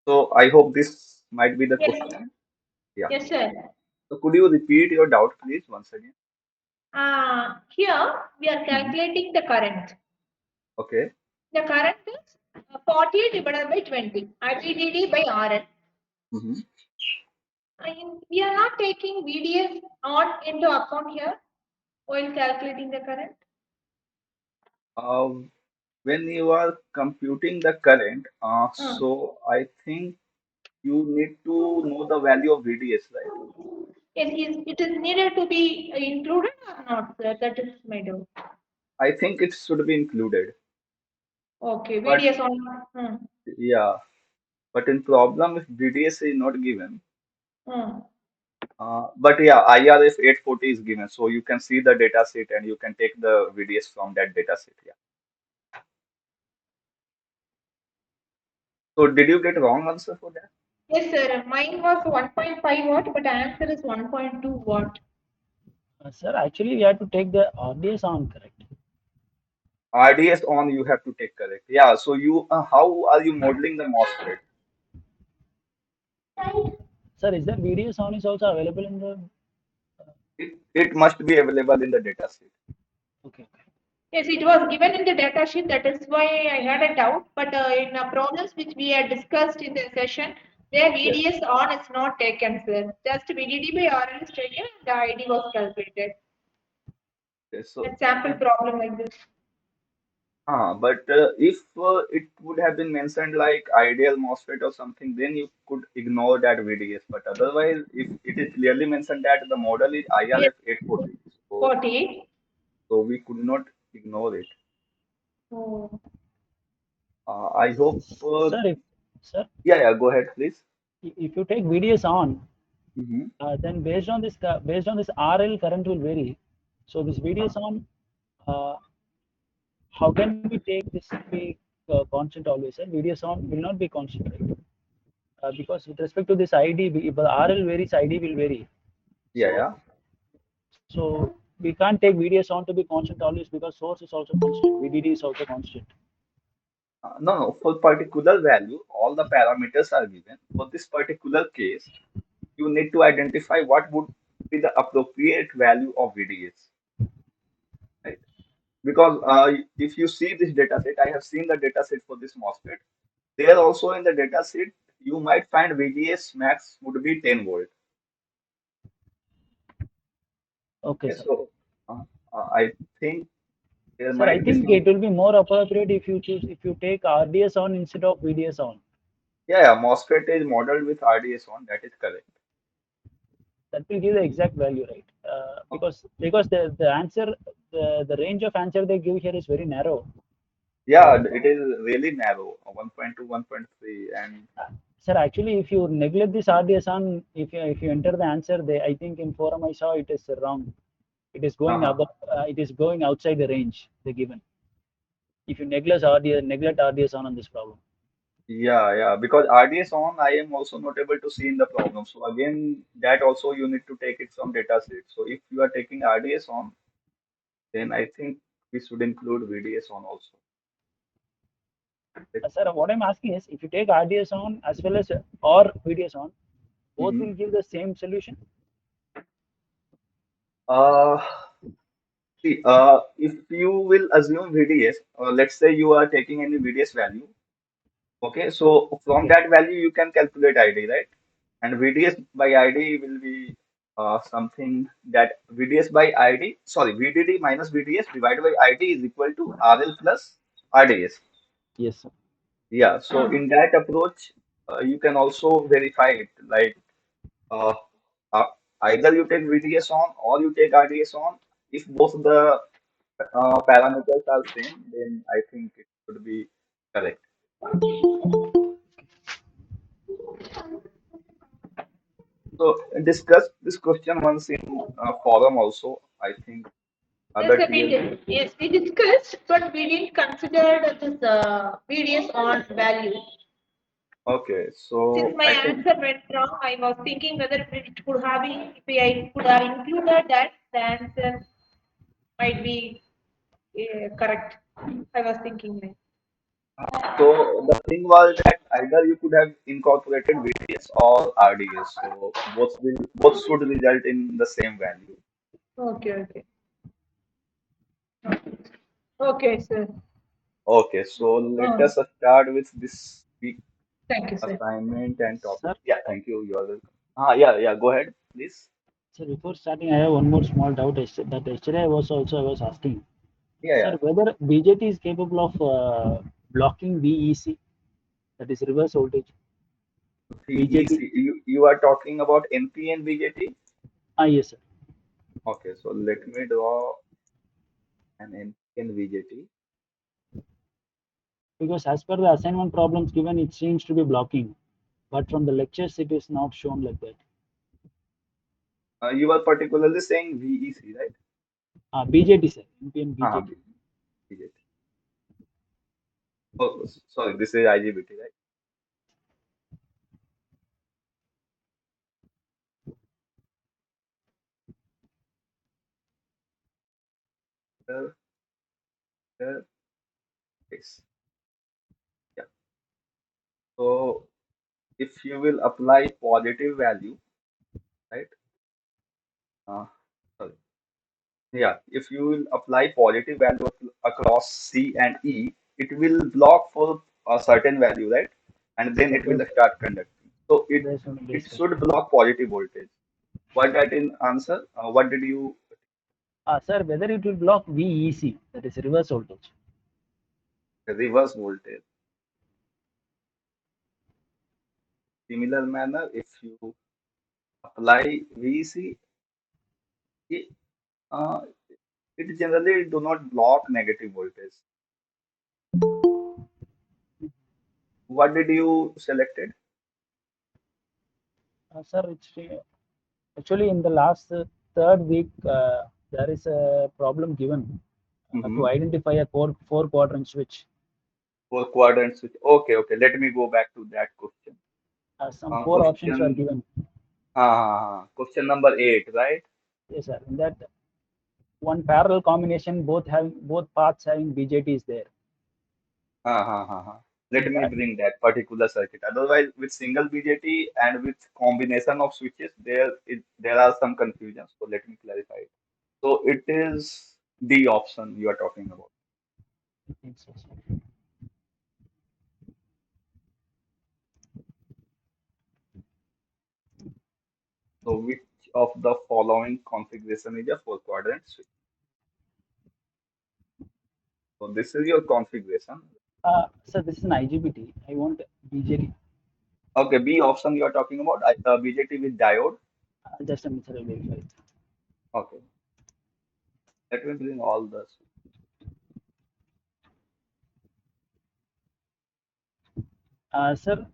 So I hope this might be the Yes, question. Yeah. yes, sir. So could you repeat your doubt, please, once again? Here we are Hmm. calculating the current. Okay. The current is 40 divided by 20, IVDD by RL. Hmm. We are not taking VDS on into account here while calculating the current. Uh, when you are computing the current, Uh, so I think you need to know the value of VDS, right? it is needed to be included or not, sir? That is my doubt. I think it should be included. Okay, But VDS on. yeah, but in problem if VDS is not given, Hmm. but yeah, IRF 840 is given, so you can see the data sheet and you can take the VDS from that data sheet. Yeah. So did you get wrong answer for that? Yes, sir. Mine was 1.5 watt, but answer is 1.2 watt. Sir, actually, we have to take the RDS on, correct? RDS on you have to take correct. Yeah. So you how are you modeling the MOSFET? Sir, is that VDS on is also available in the? It must be available in the data sheet. Okay, okay. Yes, it was given in the data sheet. That is why I had a doubt. But in problems which we had discussed in the session, where Yes. VDS on is not taken, sir. Just VDD by RL is taken and the ID was calculated. Yes. A So sample problem like this. but if it would have been mentioned like ideal MOSFET or something, then you could ignore that VDS. But otherwise, if it is clearly mentioned that the model is Yes, IRF 840, 40. so we could not ignore it. Oh. I hope. Sir, if sir, Yeah, yeah. Go ahead, please. if you take VDS on, Hmm. then based on this RL current will vary. So this VDS on, uh, how can we take this to be constant always? Sir, VDS on will not be constant, right? Because with respect to this ID, if the RL varies, ID will vary. Yeah, So yeah. so we can't take VDS on to be constant always because source is also constant. VDD is also constant. No, no. For particular value, all the parameters are given. For this particular case, you need to identify what would be the appropriate value of VDS, right? Because if you see this data set, I have seen the data set for this MOSFET. There also in the data set, you might find VGS max would be 10 volt. Okay, Okay, sir. so I think there Sir, I might be think it some. will be more appropriate if you take RDS on instead of VDS on. Yeah, yeah, MOSFET is modeled with RDS on. That is correct. That will give the exact value, right? Because the answer the range of answer they give here is very narrow. Yeah, it is really narrow, 1.2, 1.3, and Sir, actually, if you neglect this RDS on, if you enter the answer, they I think in forum I saw it is wrong. It is going uh-huh. above. It is going outside the range they given. If you neglect RDS on this problem. Yeah, yeah, because RDS on, I am also not able to see in the problem. So again, that also you need to take it from data set. So if you are taking RDS on, then I think we should include VDS on also. Sir, what I'm asking is, if you take RDS on as well as or VDS on, both Mhm. will give the same solution. Uh, See, if you will assume VDS, let's say you are taking any VDS value, okay, so from Okay. that value you can calculate ID, right? And VDS by ID will be something that VDS by ID, sorry, VDD minus VDS divided by ID is equal to RL plus RDS. Yes. Yeah, so Ah. in that approach, you can also verify it, like uh, uh, either you take VDS on or you take RDS on. If both the parameters are same, then I think it should be correct. So discuss this question once in forum also. I think Yes, other sir, TL. yes, we discussed, but we didn't consider this VDS on value. Okay, Since so my I think answer went wrong, I was thinking whether it could have been, if I could have included that, the answer might be correct. I was thinking like. So the thing was that either you could have incorporated VDS or RDS. So both should result in the same value. Okay, okay. Okay, sir. Okay, so let Uh, us start with this week Thank you, sir. assignment and topic. Sir, Yeah, thank you. You are welcome. Yeah. Go ahead, please. sir, before starting, I have one more small doubt. That yesterday I was asking, Yeah, sir, yeah. whether BJT is capable of blocking VEC, that is reverse voltage. BJT. VEC. You are talking about NP and BJT. Yes, sir. Okay, so let me draw an NP and BJT. Because as per the assignment problems given, it seems to be blocking, but from the lectures, it is not shown like that. You are particularly saying VEC, right? BJT, sir. NP and Uh, BJT. BJT. Oh, sorry, this is IGBT, right? Uh, uh, yes. Yeah. So if you will apply positive value, right? Uh, sorry. Yeah, if you will apply positive value across C and E, it will block for a certain value, right? And then Sir, it will start conducting. So based on the it base should current. block positive voltage. What that in answer? What did you Sir, whether it will block VEC, that is reverse voltage. reverse voltage? Similar manner, if you apply VC, it, uh, it generally do not block negative voltage. What did you selected? Sir, it's actually in the last third week, there is a problem given Mm-hmm. to identify a four quadrant switch. For quadrant switch. Okay. Let me go back to that question. Some four options were Question. given. Question number 8, right? Yes, sir. In that one parallel combination, both paths having BJT is there. Let In me that, bring that particular circuit. Otherwise, with single BJT and with combination of switches, there are some confusions. So let me clarify it. So it is the option you are talking about. it's also- So which of the following configuration is a four quadrant switch? So this is your configuration. sir, this is an IGBT. I want BJT. Okay, B option you are talking about BJT with diode. Just a minute, sir, I'll verify it. Okay, let me bring all this. Sir,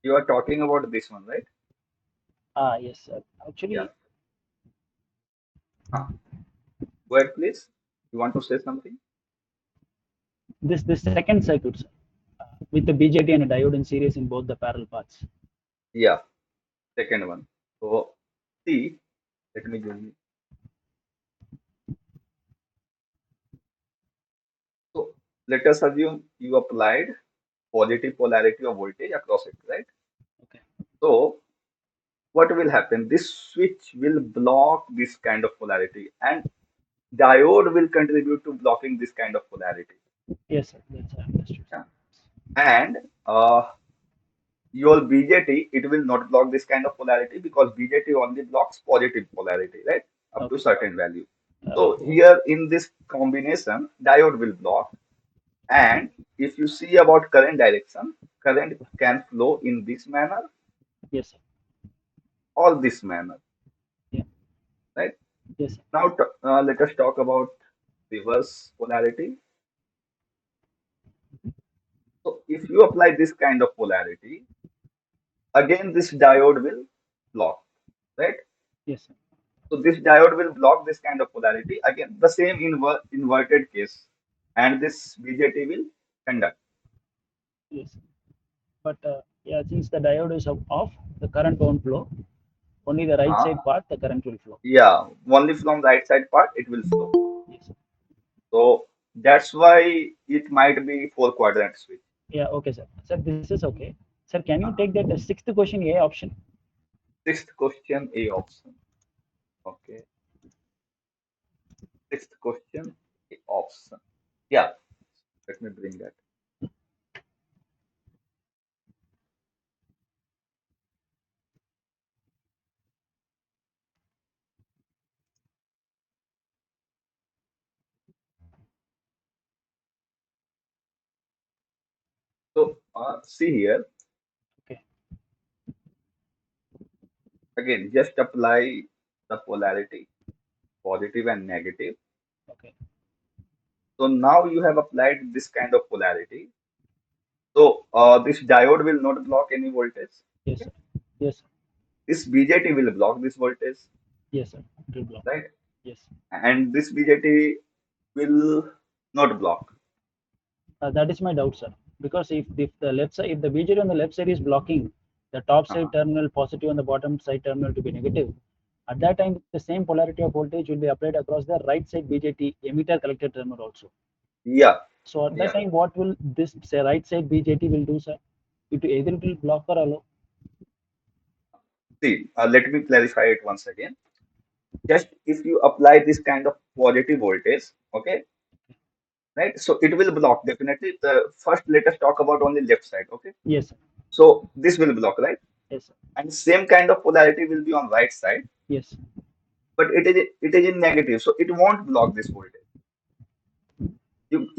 You are talking about this one, right? yes, sir. Yeah. Actually, Huh. Go ahead, please. You want to say something? this second circuit, sir, with the BJT and a diode in series in both the parallel paths. Yeah, second one. So see, let me give you. So let us assume you applied positive polarity of voltage across it, right? Okay. So what will happen? This switch will block this kind of polarity, and diode will contribute to blocking this kind of polarity. Yes, sir. That's understood. Yeah. And your BJT, it will not block this kind of polarity because BJT only blocks positive polarity, right? Up to Okay. certain value. So Okay. here in this combination, diode will block. And if you see about current direction, current can flow in this manner Yes, sir. or this manner, Yeah. right? Yes, sir. Now let us talk about reverse polarity. So if you apply this kind of polarity, again this diode will block, right? Yes, sir. So this diode will block this kind of polarity. Again, the same inverted case, and this BJT will conduct. Yes, sir. But yeah, since the diode is off, the current won't flow. Only the right Uh, side part, the current will flow. yeah, only from right side part it will flow. Yes, sir. So that's why it might be four quadrant switch. Yeah, okay, sir. Sir, this is okay. Sir, can you take Uh-huh. that sixth question A option? Sixth question A option. Okay. Sixth question A option. Yeah, let me bring that. So see here Okay, again, just apply the polarity, positive and negative. okay. So now you have applied this kind of polarity. So this diode will not block any voltage. Yes, Okay. sir. Yes, sir. This BJT will block this voltage, Yes, sir. It will block. right? Yes. And this BJT will not block. That is my doubt, sir. Because if the left side, if the BJT on the left side is blocking the top Uh-huh. side terminal positive and the bottom side terminal to be negative, at that time the same polarity of voltage will be applied across the right side BJT emitter collector terminal also. Yeah, So at that yeah. time, what will this say right side BJT will do, sir? Either it will block or allow. See, let me clarify it once again. Just if you apply this kind of positive voltage, okay, right? So it will block definitely. The first, let us talk about only left side, okay? Yes, sir. So this will block, right? Yes, sir. And same kind of polarity will be on right side, Yes. but it is in negative, so it won't block this voltage.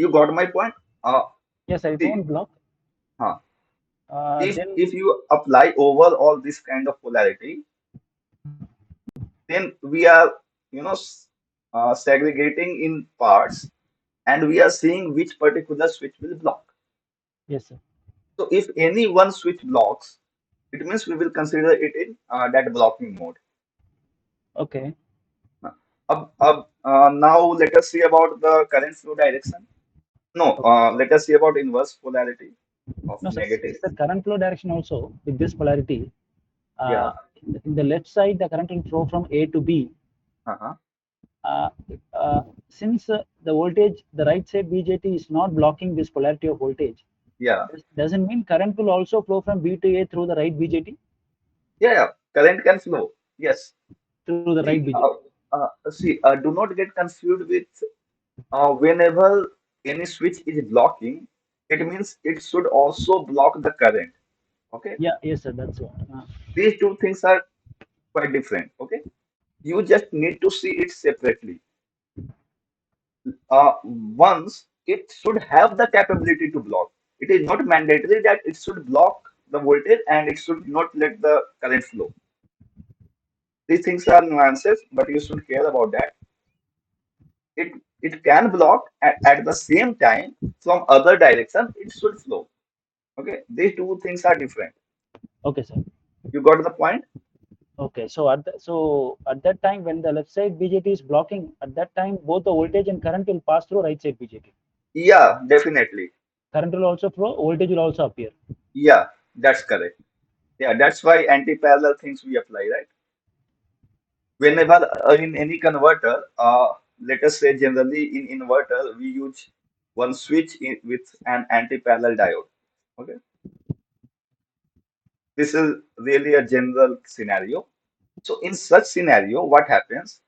You got my point? Uh, Yes, sir. It see, won't block. huh, if Then if you apply over all this kind of polarity, then we are you know s- segregating in parts, and we are seeing which particular switch will block. yes, sir. So if any one switch blocks, it means we will consider it in that blocking mode. Okay. Now let us see about the current flow direction. No, Okay. let us see about inverse polarity of No, sir. negative. The current flow direction also with this polarity, Yeah. in the left side, the current will flow from A to B. Uh-huh. Uh, since the voltage, the right side BJT is not blocking this polarity of voltage, Yeah. doesn't mean current will also flow from B to A through the right BJT, Yeah. Yeah. Current can flow. Yes. through the right See, BJT. do not get confused with whenever any switch is blocking, it means it should also block the current. Okay. Yeah, yes, sir. That's what. These two things are quite different. Okay. You just need to see it separately. Once it should have the capability to block. It is not mandatory that it should block the voltage and it should not let the current flow. These things are nuances, but you should care about that. It it can block at the same time from other direction it should flow. Okay, these two things are different. Okay, sir. You got the point? Okay, so at that time when the left side BJT is blocking, at that time both the voltage and current will pass through right side BJT. Yeah, definitely. Current will also flow, voltage will also appear. Yeah, that's correct. Yeah, that's why anti-parallel things we apply, right? Whenever in any converter, let us say generally in inverter, we use one switch with an anti-parallel diode. Okay, this is really a general scenario. So in such scenario, what happens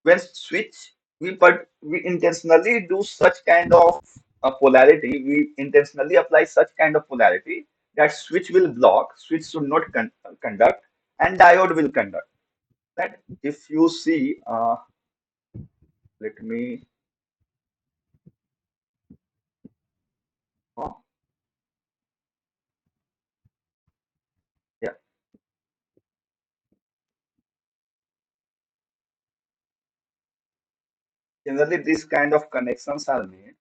when switch we intentionally do such kind of polarity, we intentionally apply such kind of polarity that switch will block, switch should not conduct, and diode will conduct. That if you see, let me. Oh, yeah. Generally, these kind of connections are made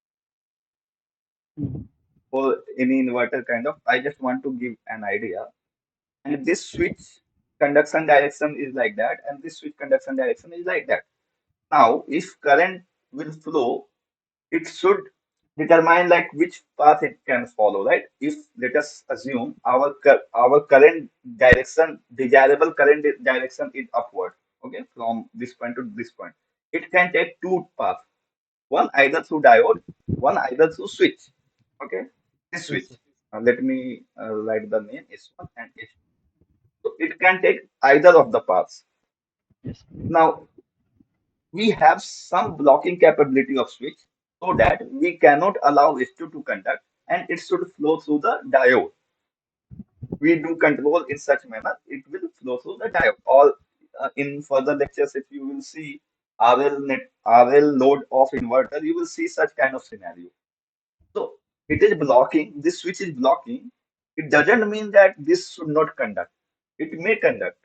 Mhm. for any inverter kind of. I just want to give an idea. And this switch conduction direction is like that, and this switch conduction direction is like that. Now, if current will flow, it should determine like which path it can follow, right? If let us assume our current direction, desirable current direction is upward, okay, from this point to this point. It can take two paths. One either through diode, one either through switch. Okay, this Yes, switch. sir. Let me write the name S1 and S2. So it can take either of the paths. Yes. Now we have some blocking capability of switch so that we cannot allow S2 to conduct and it should flow through the diode. We do control in such manner it will flow through the diode. All in further lectures, if you will see RL load of inverter, you will see such kind of scenario. So it is blocking. This switch is blocking. It doesn't mean that this should not conduct. It may conduct.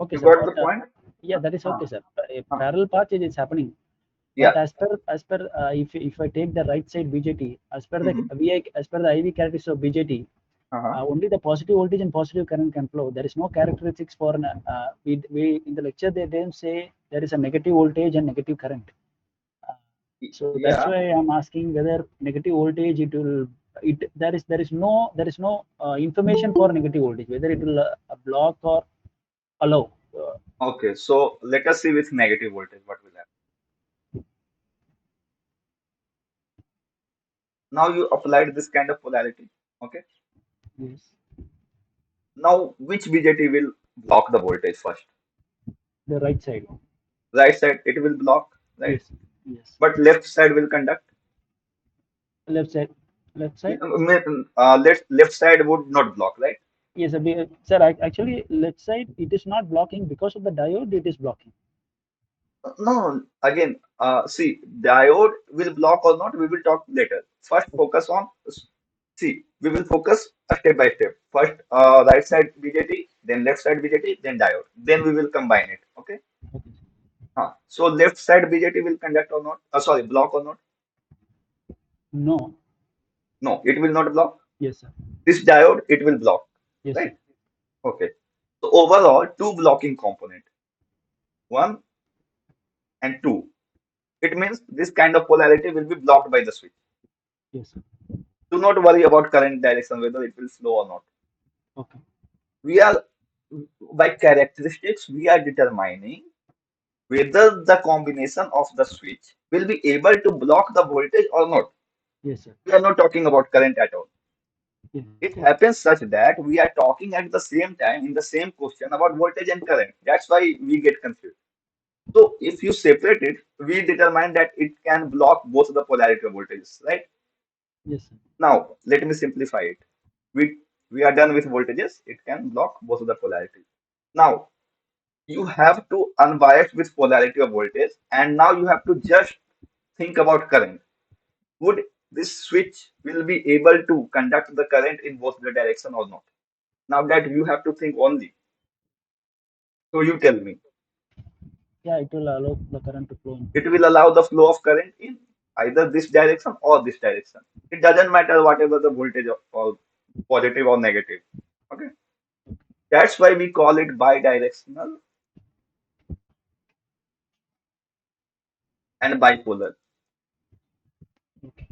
Okay, You sir. got But the point? yeah, that is Uh, okay, sir. A uh, parallel path is happening. yeah. But as per if I take the right side BJT, as per the Hmm. VI, as per the IV characteristics of BJT, Uh-huh. only the positive voltage and positive current can flow. There is no characteristics for we in the lecture they didn't say there is a negative voltage and negative current. Uh, so that's Yeah. why I'm asking whether negative voltage it will it there is no information for negative voltage whether it will block or allow. Okay. So let us see with negative voltage what will happen. Now you applied this kind of polarity. Okay. Yes, Now which BJT will block the voltage first? the right side. Right side it will block, right? Yes, yes. But left side will conduct. Left side, left side. Left side would not block, right? Yes, sir. Actually, left side it is not blocking because of the diode. It is blocking. No, again, see, diode will block or not, we will talk later. First, focus on, see, we will focus step by step. First, right side BJT, then left side BJT, then diode. Then we will combine it. Okay. Okay. So left side BJT will conduct or not? Sorry, block or not? No. No, it will not block. Yes, sir. This diode, it will block, Yes, right? sir. Okay. So overall, two blocking component, one and two. It means this kind of polarity will be blocked by the switch. Yes, sir. Do not worry about current direction, whether it will flow or not. Okay. We are, by characteristics, we are determining whether the combination of the switch will be able to block the voltage or not. Yes, sir. We are not talking about current at all. Yes. It happens such that we are talking at the same time in the same question about voltage and current. That's why we get confused. So if you separate it, we determine that it can block both the polarity of voltages, right? Yes, sir. Now, let me simplify it. We are done with voltages. It can block both of the polarity. Now, you have to unbiased with polarity of voltage, and now you have to just think about current. Would this switch will be able to conduct the current in both the direction or not? Now that you have to think only. So you tell me, Yeah, it will allow the current to flow in. it will allow the flow of current in either this direction or this direction. It doesn't matter whatever the voltage or positive or negative. Okay. That's why we call it bidirectional and bipolar. Okay.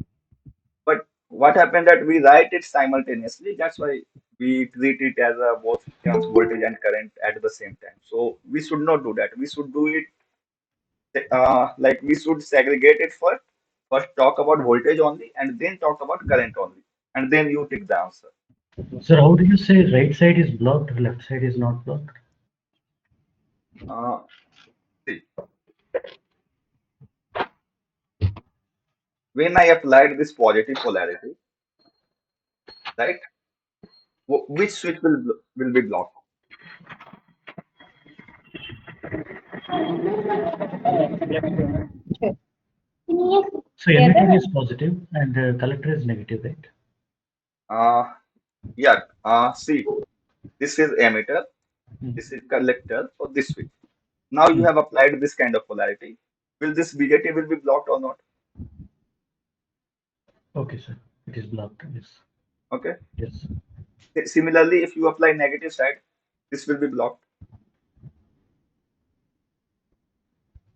But what happened that we write it simultaneously. That's why we treat it as a both terms voltage and current at the same time. So we should not do that. We should do it like we should segregate it first. First talk about voltage only and then talk about current only. And then you take the answer. Okay. Sir, how do you say right side is blocked, left side is not blocked? Uh, See, when I applied this positive polarity, right? Which switch will be blocked? So emitter is positive and collector is negative, right? Uh, yeah. See, this is emitter, Mhm. this is collector for this switch. Now you Mhm. have applied this kind of polarity. Will this BJT will be blocked or not? Okay, sir. It is blocked. Yes. Okay. Yes. Similarly, if you apply negative side, this will be blocked,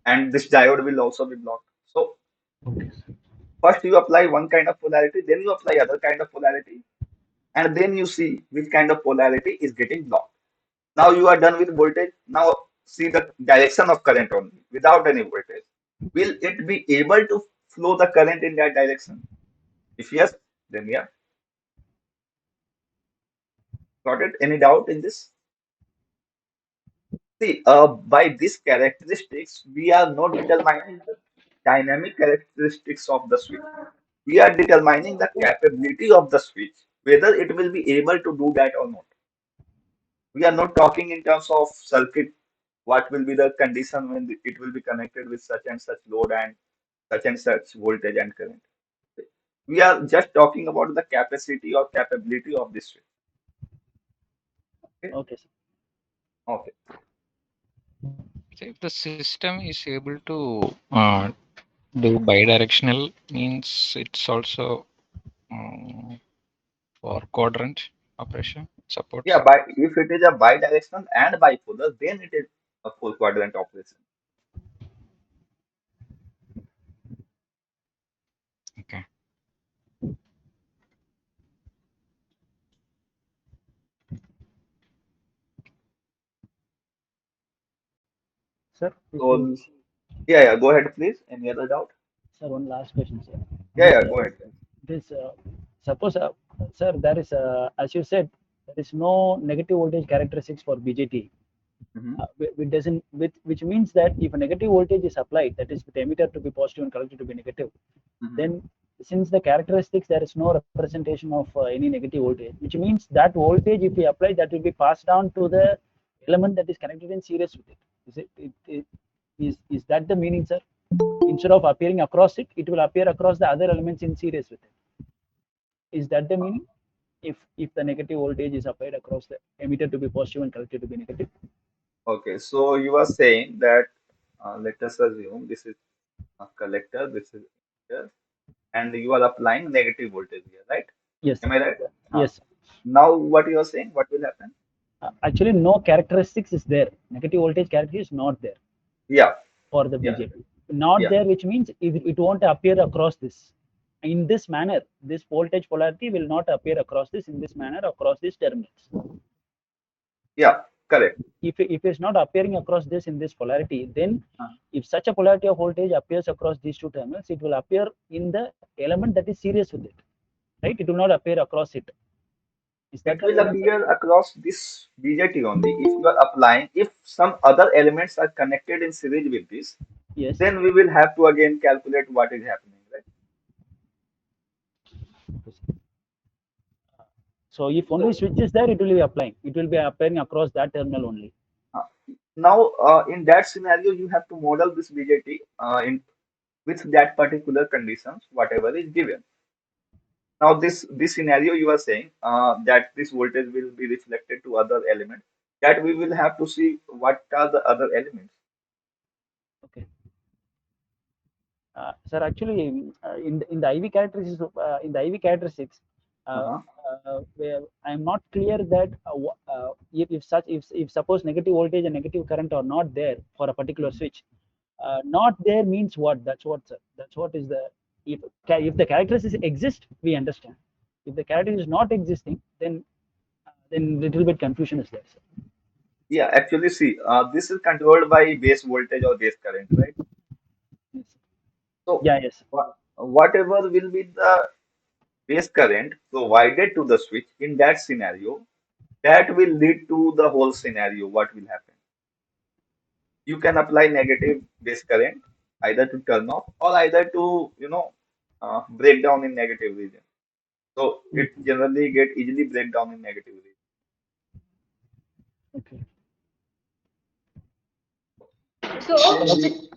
and this diode will also be blocked. So Okay, sir. first you apply one kind of polarity, then you apply other kind of polarity, and then you see which kind of polarity is getting blocked. Now you are done with voltage. Now see the direction of current only without any voltage. will it be able to flow the current in that direction? If yes, then yeah, got it. Any doubt in this? See, by these characteristics, we are not determining the dynamic characteristics of the switch. We are determining the capability of the switch, whether it will be able to do that or not. We are not talking in terms of circuit, what will be the condition when it will be connected with such and such load and such voltage and current. We are just talking about the capacity or capability of this switch. Okay. Okay, sir. Okay. So if the system is able to do bidirectional, means it's also for quadrant operation Yeah, supports. by if it is a bidirectional and bipolar, then it is a full quadrant operation. Okay. Sir, if you, So yeah, yeah, go ahead, please. Any other doubt? sir, one last question, sir. Yeah, This, yeah, go ahead. this, suppose, sir, there is, as you said, there is no negative voltage characteristics for BJT. Mm-hmm, Which doesn't, which means that if a negative voltage is applied, that is with emitter to be positive and collector to be negative, mm-hmm, then since the characteristics there is no representation of any negative voltage, which means that voltage if we apply that will be passed down to the element that is connected in series with it. Is that the meaning, sir? Instead of appearing across it, it will appear across the other elements in series with it. Is that the meaning? If the negative voltage is applied across the emitter to be positive and collector to be negative? okay, so you are saying that let us assume this is a collector, this is emitter, and you are applying negative voltage here, right? Yes, sir. Am I right? Huh. Yes. Now, what you are saying, what will happen? Actually, no characteristics is there. Negative voltage characteristic is not there Yeah, for the yeah, BJT. Not yeah, there, which means it won't appear across this. In this manner, this voltage polarity will not appear across this in this manner across these terminals. yeah, correct. If it's not appearing across this in this polarity, then Uh, if such a polarity of voltage appears across these two terminals, it will appear in the element that is series with it, right? It will not appear across it. Is that It the will meaning, sir? appear across this BJT only if you are applying, if some other elements are connected in series with this, Yes. then we will have to again calculate what is happening, right? So if only So switch is there, it will be applying. It will be appearing across that terminal only. uh, now, in that scenario, you have to model this BJT in with that particular conditions, whatever is given. Now, this scenario you are saying that this voltage will be reflected to other elements. That we will have to see what are the other elements. Okay. Sir, actually, in the IV characteristics, uh, Uh-huh. where I am not clear that if suppose negative voltage and negative current are not there for a particular Mhm. switch, not there means what? That's what, sir. That's what is the if the characteristics exist, we understand. If the characteristic is not existing, then little bit confusion is there, sir. Yeah, actually, see, this is controlled by base voltage or base current, right? Yes. So, Yeah, yes. whatever will be the base current provided to the switch in that scenario, that will lead to the whole scenario. What will happen? You can apply negative base current either to turn off or either to, break down in negative region. So, it Mhm. generally get easily break down in negative region. Okay. So, Then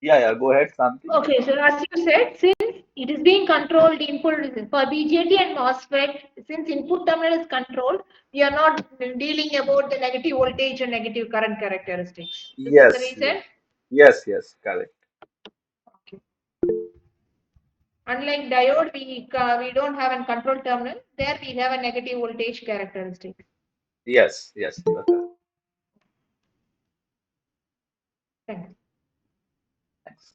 yeah, yeah, go ahead, something. okay, so as you said, since it is being controlled input for BJT and MOSFET, since input terminal is controlled, we are not dealing about the negative voltage and negative current characteristics. This is the Yes, yes, reason. yes, yes, correct. Okay. Unlike diode, we don't have a control terminal. There we have a negative voltage characteristic. Yes, yes, you are correct. Thanks. Thanks.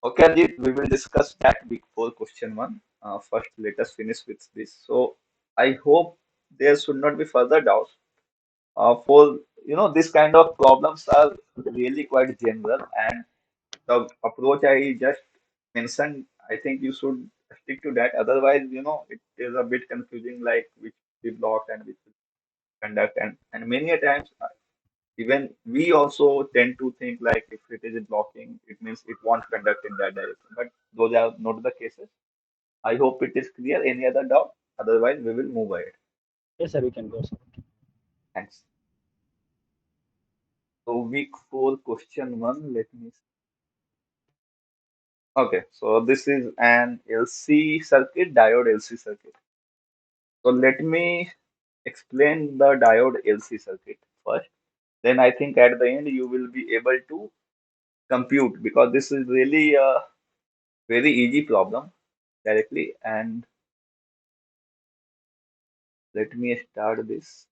Okay, Ajit, we will discuss that before question one. First, let us finish with this. So, I hope there should not be further doubts. For this kind of problems are really quite general, and the approach I just mentioned, I think you should stick to that. Otherwise, it is a bit confusing, like which will block and which will conduct, and many a times even we also tend to think like if it is blocking, it means it won't conduct in that direction. But those are not the cases. I hope it is clear. Any other doubt? Otherwise, we will move ahead. Yes, sir, we can go, sir. Thanks. So week 4, question 1. Let me see. Okay, so this is an LC circuit, diode LC circuit. So let me explain the diode LC circuit first. Then I think at the end you will be able to compute, because this is really a very easy problem directly. And let me start this.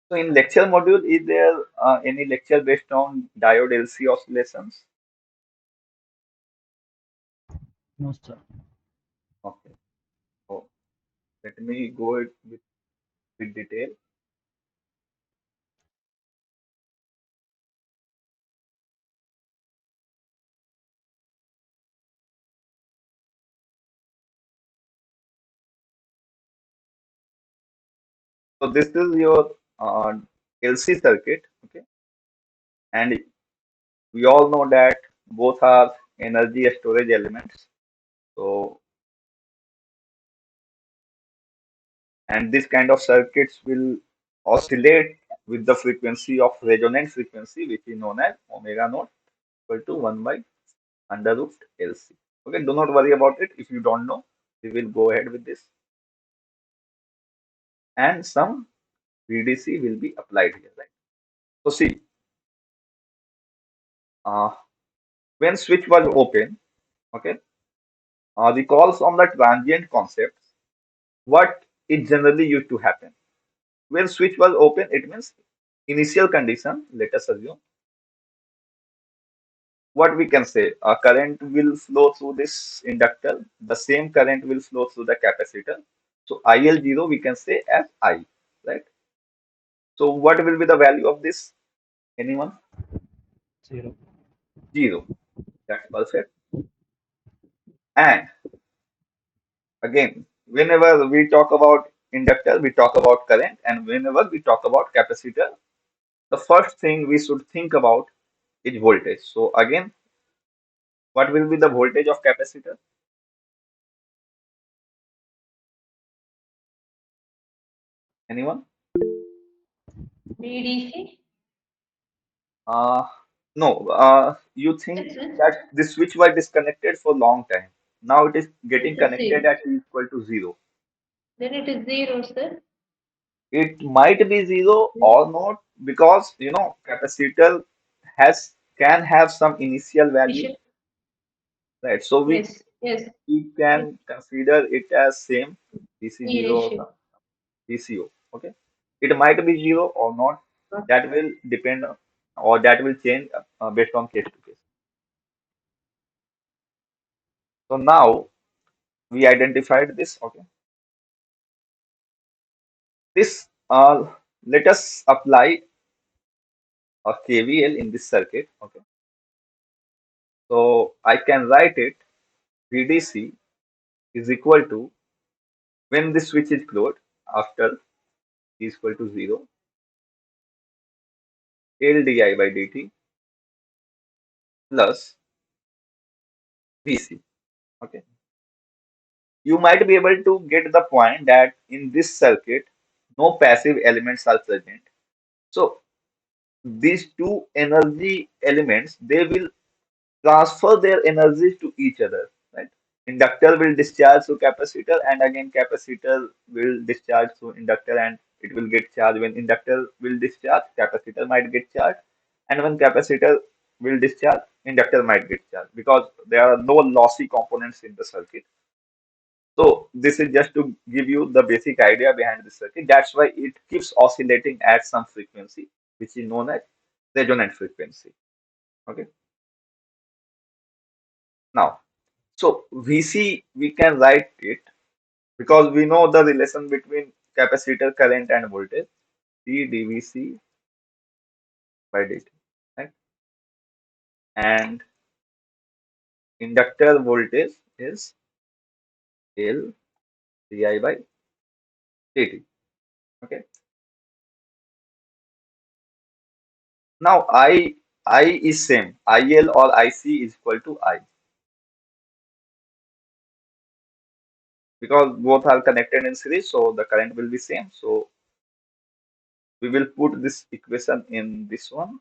So in lecture module, is there any lecture based on diode LC oscillations? No, sir. Okay, so let me go it with detail. So this is your LC circuit, okay, and we all know that both are energy storage elements. So, and this kind of circuits will oscillate with the frequency of resonant frequency, which is known as omega naught equal to 1 by under root LC. Okay, do not worry about it. If you don't know, we will go ahead with this. And some VDC will be applied here, right? So see, uh, when switch was open, okay, recalls on the transient concept, what it generally used to happen. When switch was open, it means initial condition, let us assume, what we can say, a current will flow through this inductor, the same current will flow through the capacitor. So IL0 we can say as I, right? So what will be the value of this? Anyone? 0. 0. That's perfect. And again, whenever we talk about inductor, we talk about current, and whenever we talk about capacitor, the first thing we should think about is voltage. So again, what will be the voltage of capacitor? Anyone? VDC. Uh, no. You think Yes, sir. that the switch was disconnected for long time. Now it is getting It is connected 0. at T equal to 0. Then it is 0, sir. It might be 0 Yes. or not, because capacitor can have some initial value, Initial. right? So Yes. Yes. we Yes. can consider it as same DC0 or Initial. some DCO. Okay, it might be 0 or not. That will depend or that will change based on case to case. So now we identified this. Okay, this let us apply a KVL in this circuit. Okay, so I can write it VDC is equal to, when the switch is closed after t is equal to 0, L di by dt plus Vc. Okay, you might be able to get the point that in this circuit, no passive elements are present. So these two energy elements, they will transfer their energies to each other, right? Inductor will discharge to capacitor, and again capacitor will discharge to inductor, and it will get charged. When inductor will discharge, capacitor might get charged, and when capacitor will discharge, inductor might get charged, because there are no lossy components in the circuit. So this is just to give you the basic idea behind the circuit. That's why it keeps oscillating at some frequency, which is known as resonant frequency. Okay. Now, So VC, we can write it because we know the relation between capacitor current and voltage, C dVc by dt, right? And inductor voltage is L Di by dt. Okay. Now I is same. IL or IC is equal to I because both are connected in series, so the current will be same. So we will put this equation in this one.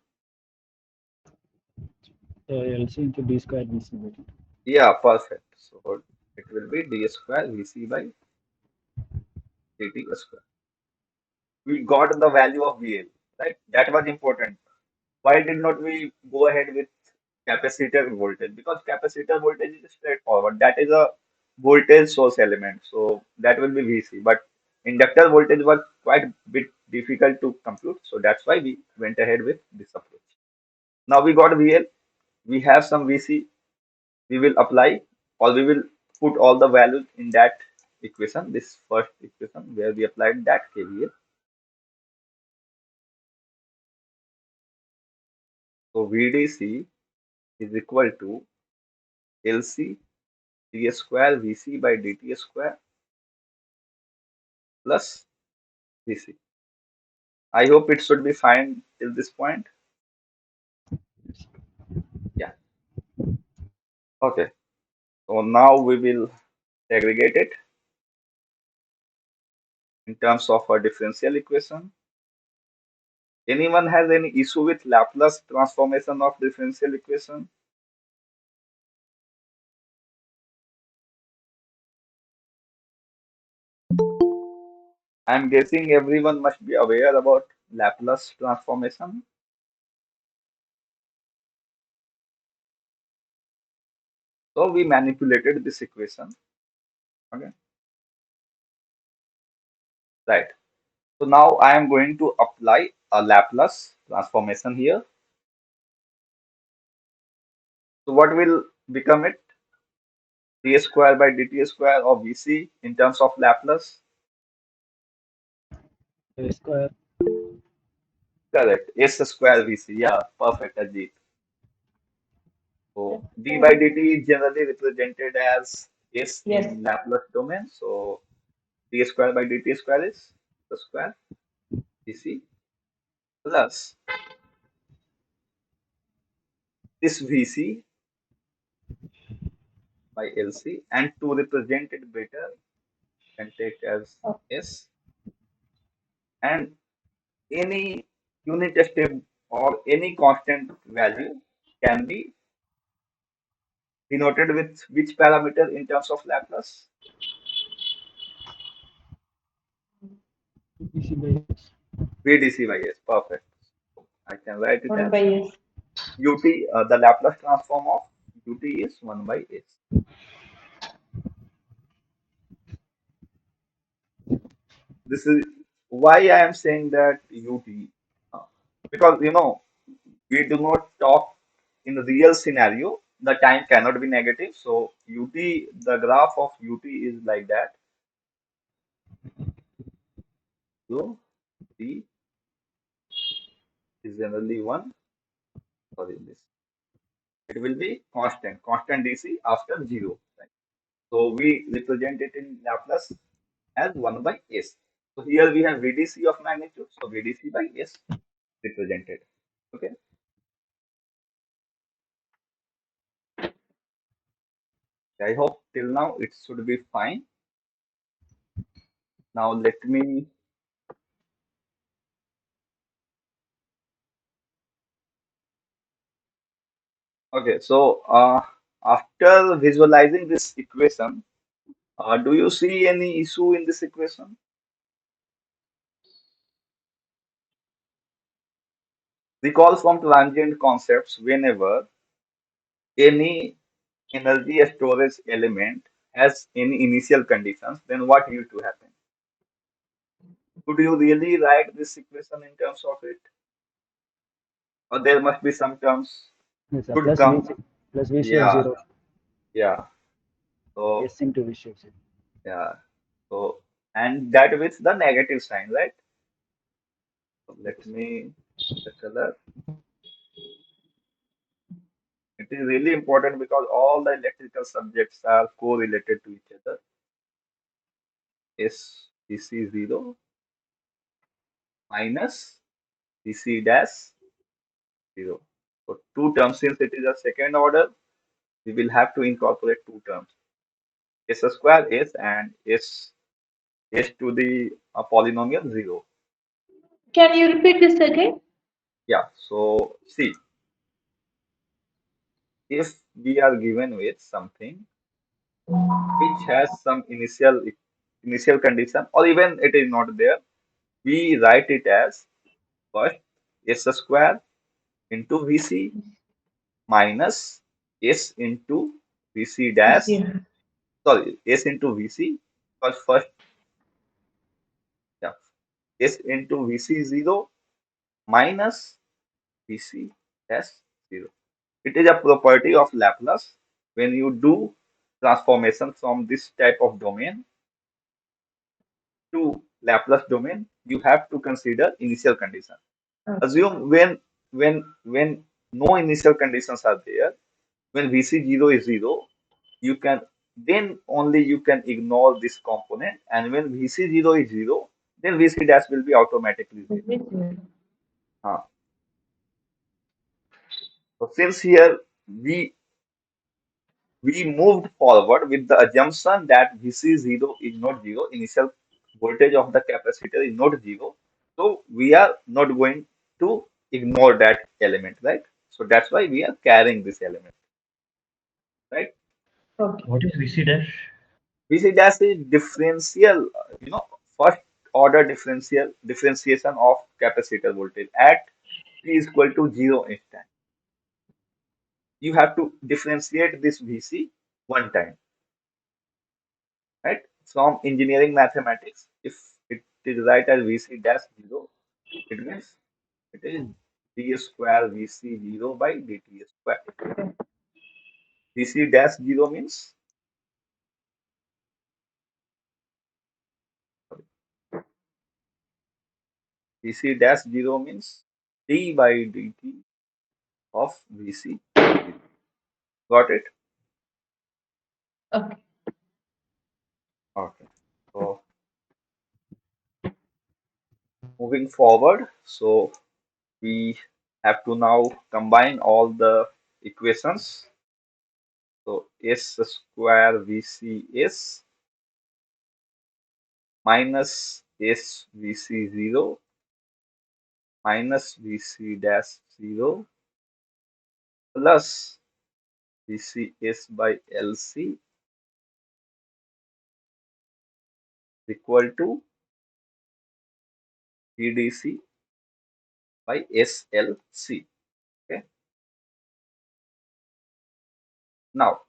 LC into D square VC. Yeah, perfect. So it will be d square Vc by dt square. We got the value of VL, right? That was important. Why did not we go ahead with capacitor voltage? Because capacitor voltage is straightforward. That is a voltage source element. So that will be VC. But inductor voltage was quite bit difficult to compute. So that's why we went ahead with this approach. Now we got VL. We have some VC. We will apply or we will put all the values in that equation, this first equation where we applied that KVL. So VDC is equal to LC d square Vc by dt square plus Vc. I hope it should be fine till this point. Yeah. Okay. So now we will segregate it in terms of a differential equation. Anyone has any issue with Laplace transformation of differential equation? I'm guessing everyone must be aware about Laplace transformation. So we manipulated this equation. Okay. Right. So now I am going to apply a Laplace transformation here. So what will become it? D square by dt square of Vc in terms of Laplace? A square. Correct. S square Vc. Yeah, perfect, Ajit. So d by dt is generally represented as S Yes. in Laplace domain. So d square by dt square is the square Vc plus this Vc by Lc, and to represent it better, can take as S, and any unit step or any constant value can be denoted with which parameter in terms of Laplace? VC by S. VDC by S. Perfect. I can write it 1 as by S. ut. The Laplace transform of ut is 1 by S. This is why I am saying that ut, uh, because we do not talk in the real scenario. The time cannot be negative. So ut, the graph of ut is like that. So t is generally one. Sorry, this it will be constant dc after 0. Right? So we represent it in Laplace as 1 by s. So here we have VDC of magnitude. So VDC by s represented. Okay. I hope till now it should be fine. Now let me. Okay. So after visualizing this equation, do you see any issue in this equation? Recall from transient concepts whenever any energy storage element has any initial conditions, then what used to happen? Could you really write this equation in terms of it? Or there must be some terms Yes, sir. could Plus come. VC. Plus VC of Yeah, 0. yeah. So S into visual. yeah, so and that with the negative sign, right? So let me the color. It is really important because all the electrical subjects are correlated to each other. S DC 0 minus DC dash 0. So two terms, since it is a second order, we will have to incorporate two terms. S square S and S to the polynomial 0. Can you repeat this again? Yeah, so see, if we are given with something which has some initial condition, or even it is not there, we write it as first S square into Vc minus S into Vc dash, Yeah. sorry, S into Vc, first, yeah, S into Vc0 minus Vc dash 0. It is a property of Laplace. When you do transformation from this type of domain to Laplace domain, you have to consider initial condition. Okay. Assume when no initial conditions are there, when Vc0 is 0, you can then only you can ignore this component, and when Vc0 is 0, then Vc dash will be automatically 0. Huh. So since here we we moved forward with the assumption that Vc0 is not 0, initial voltage of the capacitor is not 0. So we are not going to ignore that element, right? So that's why we are carrying this element, right? Okay. What is VC dash? Vc dash is differential, first order differentiation of capacitor voltage at t is equal to 0 instant. You have to differentiate this Vc one time, right? From engineering mathematics, if it is right as Vc dash 0, it means it is d square Vc 0 by dt square. Vc dash 0 means, sorry, Vc dash 0 means d by dt of Vc 0. Got it? Okay. Okay. So moving forward, so we have to now combine all the equations. So s square Vc is minus s Vc0 minus Vc dash 0 plus Vcs by Lc equal to VDC by SLC. Okay. Now,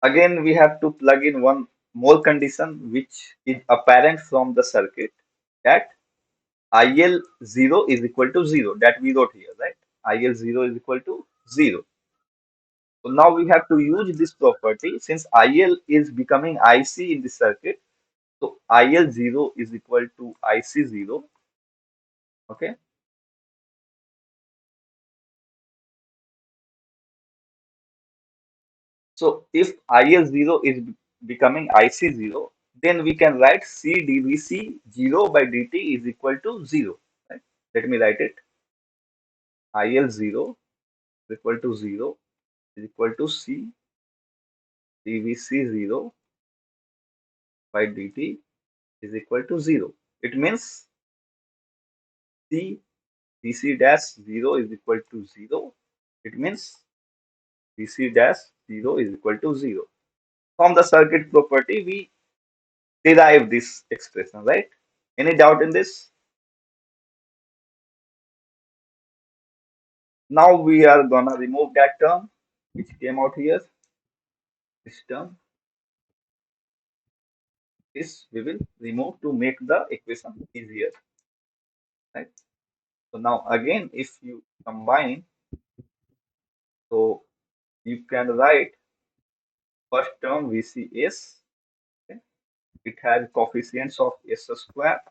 again, we have to plug in one more condition which is apparent from the circuit, that IL0 is equal to 0, that we wrote here, right? IL0 is equal to 0. So now we have to use this property since IL is becoming IC in the circuit. So IL0 is equal to IC0. Okay. So if IL0 is becoming IC0, then we can write C dVc 0 by dt is equal to 0. Right? Let me write it. IL0 is equal to 0 is equal to C dVc 0 by dt is equal to 0. It means C dc dash 0 is equal to 0. It means dc dash 0 is equal to 0. From the circuit property, we derive this expression, right? Any doubt in this? Now we are gonna remove that term which came out here. This term, this we will remove to make the equation easier, right? So now again, if you combine, so you can write First term we see S. Okay. It has coefficients of S square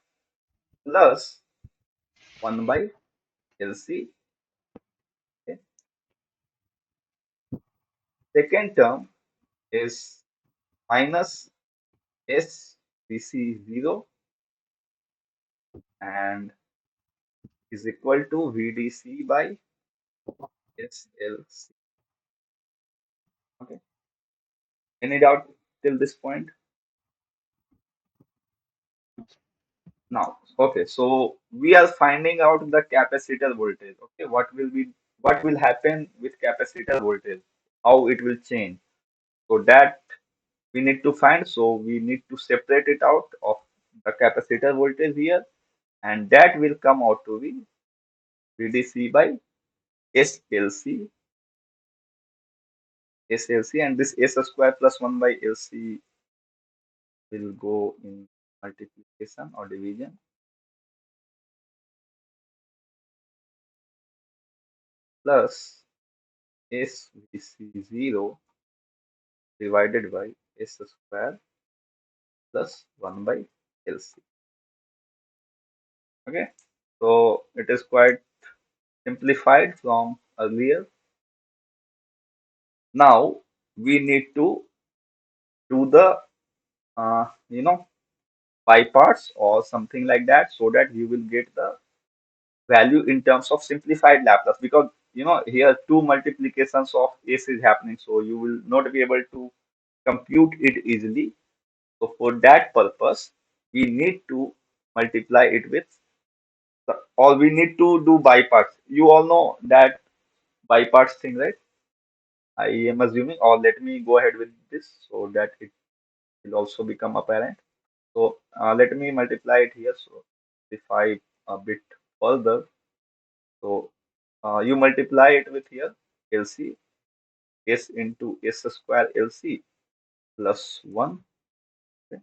plus 1 by LC. Okay. Second term is minus S VC 0 and is equal to VDC by SLC. Okay. Any doubt till this point? Now, okay, so we are finding out the capacitor voltage. Okay, what will happen with capacitor voltage? How it will change? So that we need to find. So we need to separate it out of the capacitor voltage here, and that will come out to be VDC by SLC, SLC, and this S square plus 1 by LC will go in multiplication or division plus SVC0 divided by S square plus 1 by LC. Okay, so it is quite simplified from earlier. Now we need to do the by parts or something like that so that you will get the value in terms of simplified Laplace, because here two multiplications of S is happening, so you will not be able to compute it easily. So for that purpose we need to multiply it with, or we need to do by parts. You all know that by parts thing, right? I am assuming, or let me go ahead with this so that it will also become apparent. So let me multiply it here. So if I a bit further, so you multiply it with here LC S into S square LC plus 1. Okay,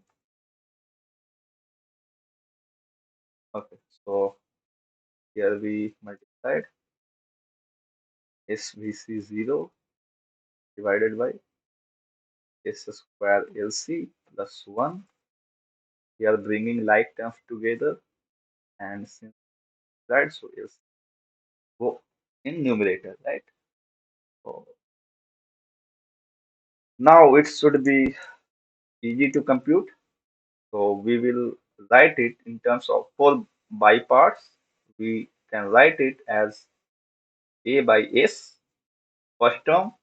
okay. So here we multiplied SVC 0 divided by S square LC plus 1. We are bringing like terms together, and since that, so LC go in numerator, right? So now it should be easy to compute. So we will write it in terms of for by parts. We can write it as A by S, first term,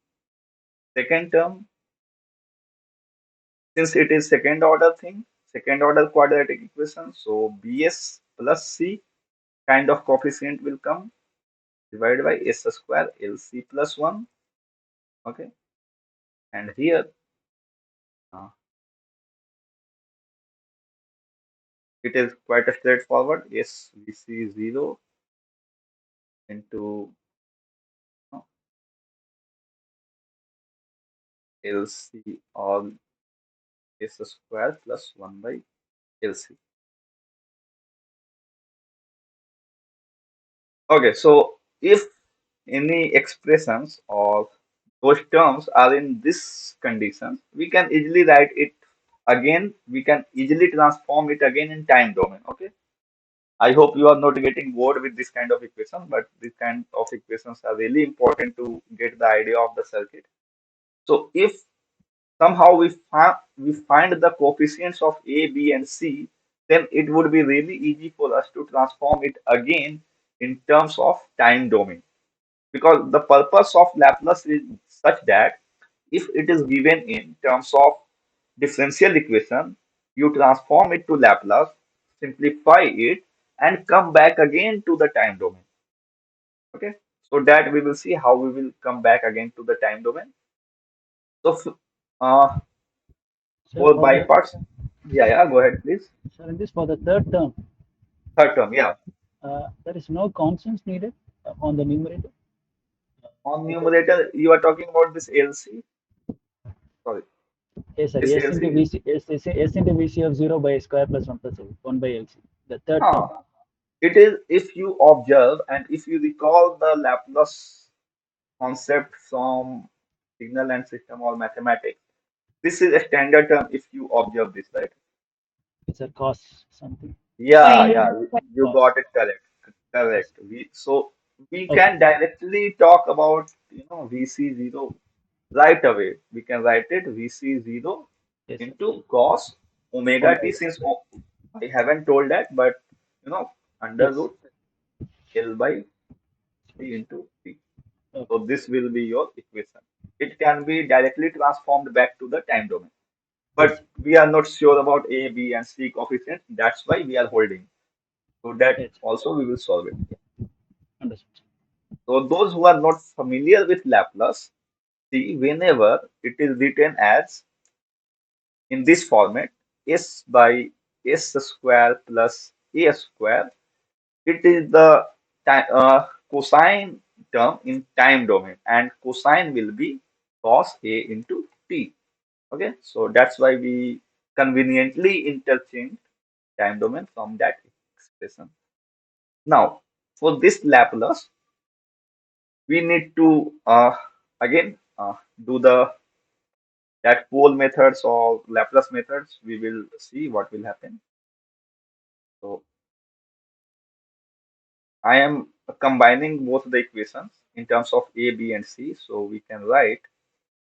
second term. Since it is second order thing, second order quadratic equation, so BS plus C kind of coefficient will come divided by S square LC plus 1. Okay, and here uh, it is quite a straightforward. SVC 0 into LC all S square plus 1 by LC. Okay, so if any expressions or those terms are in this condition, we can easily write it again. We can easily transform it again in time domain. Okay, I hope you are not getting bored with this kind of equation, but this kind of equations are really important to get the idea of the circuit. So if somehow we find the coefficients of A, B, and C, then it would be really easy for us to transform it again in terms of time domain. Because the purpose of Laplace is such that if it is given in terms of differential equation, you transform it to Laplace, simplify it, and come back again to the time domain. Okay, so that we will see how we will come back again to the time domain. So So for for by the parts, yeah, go ahead, please. so in this for the third term, Third term, yeah. there is no constants needed on the numerator. On numerator, you are talking about this LC. Sorry, Yes, sir. this S into LC. VC, S into VC of 0 by square plus 1 plus 1 by LC. The third term. Huh. It is if you observe and if you recall the Laplace concept from signal and system or mathematics. This is a standard term if you observe this, right? It's a cos something. Yeah, Fine. yeah, you Cos. got it correct. Yes. Correct. We Okay. can directly talk about VC0 right away. We can write it VC0 Yes, sir. into cos omega t Omega. since I haven't told that, but you know under Yes. root L by C into T. Okay. So this will be your equation. It can be directly transformed back to the time domain. Yes. But we are not sure about A, B, and C coefficients. That's why we are holding. So that Yes. also we will solve it. Understood. So those who are not familiar with Laplace, see whenever it is written as in this format, s by s square plus a square, it is the cosine term in time domain, and cosine will be cos a into t. Okay, so that's why we conveniently interchange time domain from that expression. Now, for this Laplace, we need to again do the that pole methods or Laplace methods. We will see what will happen. So I am combining both the equations in terms of A, B, and C. So we can write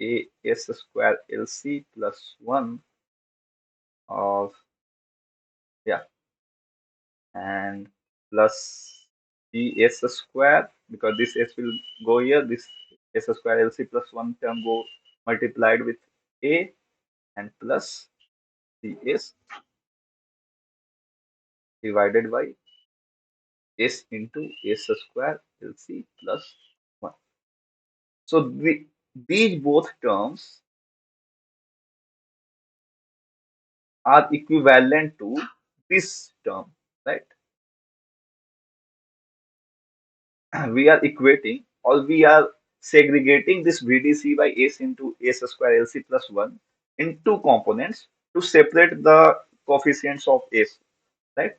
A s square LC plus 1 of, yeah, and plus B s square, because this s will go here. This s square LC plus 1 term go multiplied with A, and plus CS divided by S into S square LC plus 1. So these both terms are equivalent to this term, right? We are equating, or we are segregating this VDC by S into S square LC plus 1 in two components to separate the coefficients of S, right?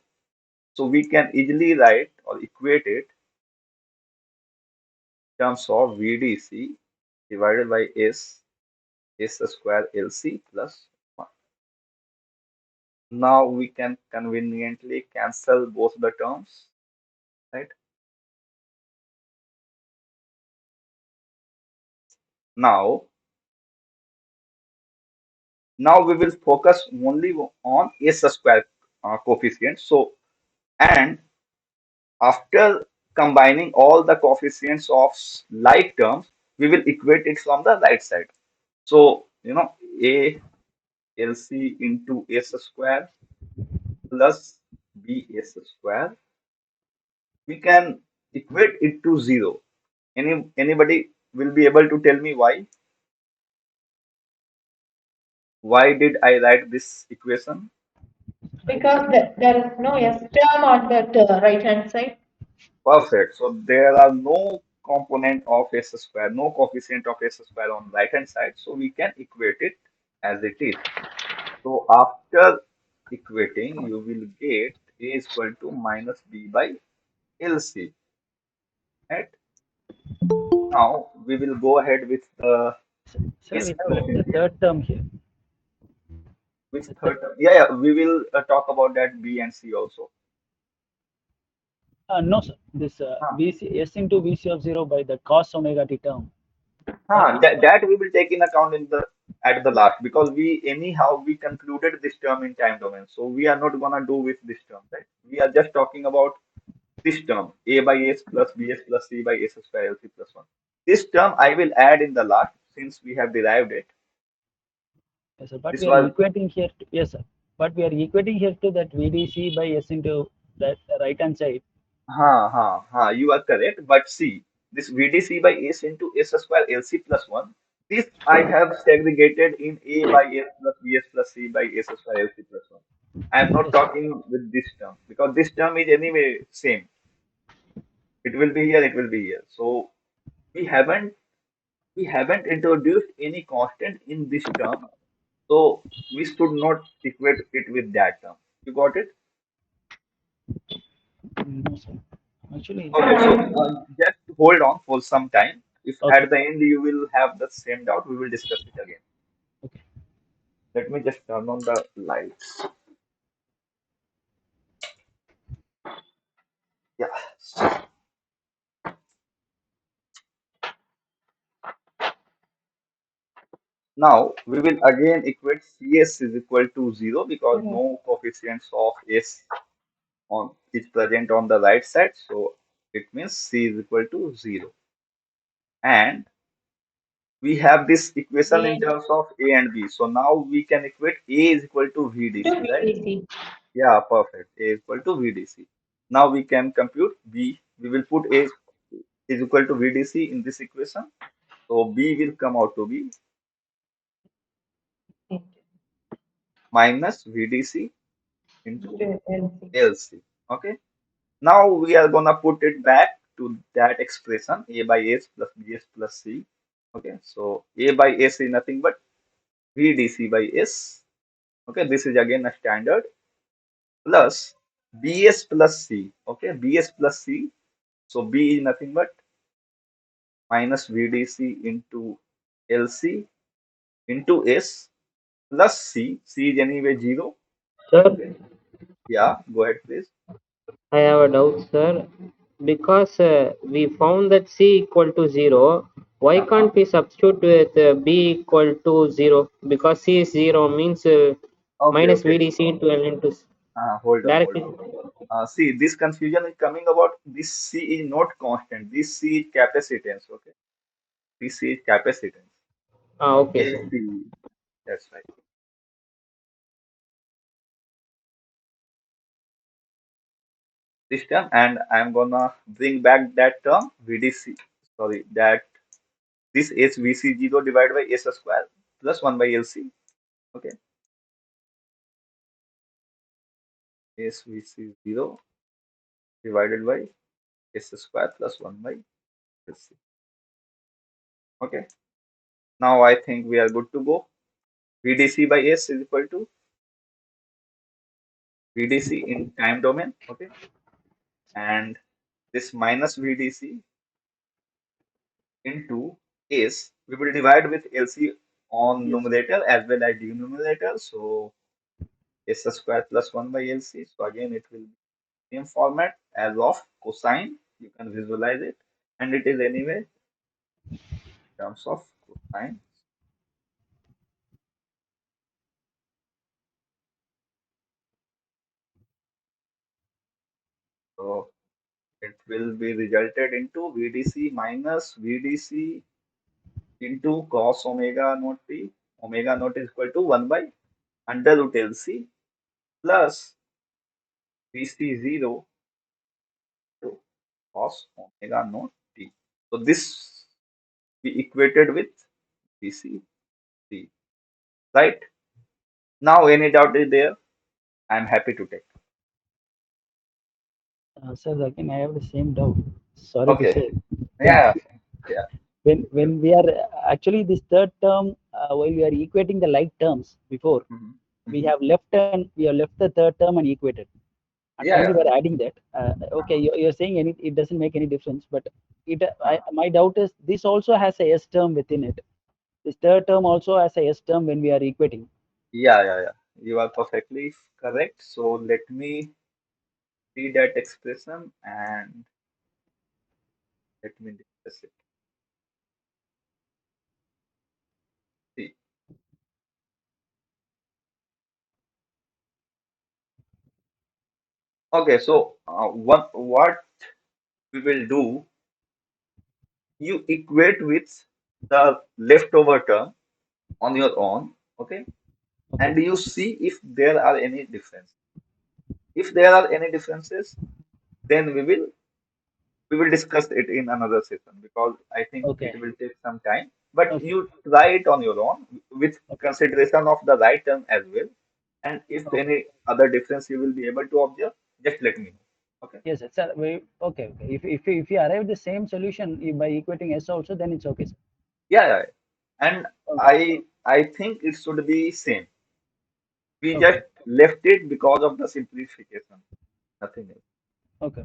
So we can easily write or equate it in terms of VDC divided by S square LC plus 1. Now we can conveniently cancel both the terms, right? Now, now we will focus only on S square coefficient. So, and after combining all the coefficients of like terms, we will equate it from the right side. So, A LC into S square plus B S square, we can equate it to 0. Anybody will be able to tell me why? Why did I write this equation? Because there is no S term on the right hand side. Perfect. So there are no component of S square, no coefficient of S square on right hand side. So we can equate it as it is. So after equating, you will get A is equal to minus B by LC. Right? Now we will go ahead with the Sir, S we have the coefficient. third term here. Which The third term? Yeah, yeah, we will talk about that B and C also. no, sir. This Huh. VC S into VC of 0 by the cos omega t term. That Huh, is that we will take in account in the at the last, because we anyhow we concluded this term in time domain, so we are not gonna do with this term, right? We are just talking about this term A by S plus BS plus C by S square LC plus 1. This term I will add in the last since we have derived it. yes, sir. But This we are was equating here. Yes, sir. But we are equating here to that VDC by S into that right hand side. you are correct. But see, this VDC by S into S square LC plus 1, this I have segregated in A by S plus BS plus C by S square LC plus 1. I am not Yes, sir. talking with this term because this term is anyway same. It will be here, it will be here. So we haven't we haven't introduced any constant in this term. So we should not equate it with that term. You got it? No, sir. Actually, Okay, so just hold on for some time. If okay. at the end you will have the same doubt, we will discuss it again. Okay. Let me just turn on the lights. Yeah. So now we will again equate Cs is equal to 0 because no coefficients of S on is present on the right side. So it means C is equal to 0. And we have this equation in And terms of A and B. So now we can equate A is equal to to VDC, right? VDC. Yeah, perfect. A is equal to VDC. Now we can compute B. We will put A is equal to VDC in this equation. So B will come out to be minus VDC into To LC. LC. Okay. Now we are gonna put it back to that expression A by S plus BS plus C. Okay. So A by S is nothing but VDC by S. Okay. This is again a standard plus BS plus C. Okay. BS plus C. So B is nothing but minus VDC into LC into S plus C. C is anyway 0. Sir, Okay. Yeah. Go ahead, please. I have a doubt, sir. Because we found that C equal to 0, why Uh-huh. can't we substitute with B equal to 0? Because C is 0 means Okay. minus Okay. VDC into L into Hold on. Hold directly. on. See, this confusion is coming about this C is not constant. This C is capacitance. Okay. This C is capacitance. Ah, okay, sir. AC. That's right. This term, and I'm gonna bring back that term VDC. Sorry, that this SVC0 divided by S square plus 1 by LC. Okay. SVC0 divided by S square plus 1 by LC. Okay. Now I think we are good to go. VDC by S is equal to VDC in time domain. Okay. And this minus VDC into S, we will divide with LC on Yes. numerator as well as denominator. So S square plus 1 by LC. So again, it will be same format as of cosine. You can visualize it. And it is anyway in terms of cosine. So it will be resulted into VDC minus VDC into cos omega naught t. Omega naught is equal to 1 by under root LC plus VC0 to cos omega naught t. So this we equated with VC3, right? Now any doubt is there? I'm happy to take. Sir, again, I have the same doubt. Sorry to Okay. say. When Yeah. Yeah. when we are actually this third term, while we are equating the like terms before, Hmm. we Hmm. have left the third term and equated, and Yeah. finally we Yeah. are adding that. Okay, you're saying it doesn't make any difference, but Uh, my doubt is this also has a S term within it. This third term also has a S term when we are equating. yeah. Yeah. Yeah. You are perfectly correct. So let me see that expression and let me discuss it. See. Okay. So what we will do, you equate with the leftover term on your own, okay, Okay. and you see if there are any difference. If there are any differences, then we will discuss it in another session because I think Okay. it will take some time. But Okay. you try it on your own with Okay. consideration of the right term as well. And if Okay. any other difference you will be able to observe, just let me know. Okay. Yes, sir. Sir, okay. Okay. If you arrive the same solution by equating S also, then it's okay, sir. Yeah, yeah. And Okay. I think it should be same. We just Okay. left it because of the simplification. Nothing else. Okay.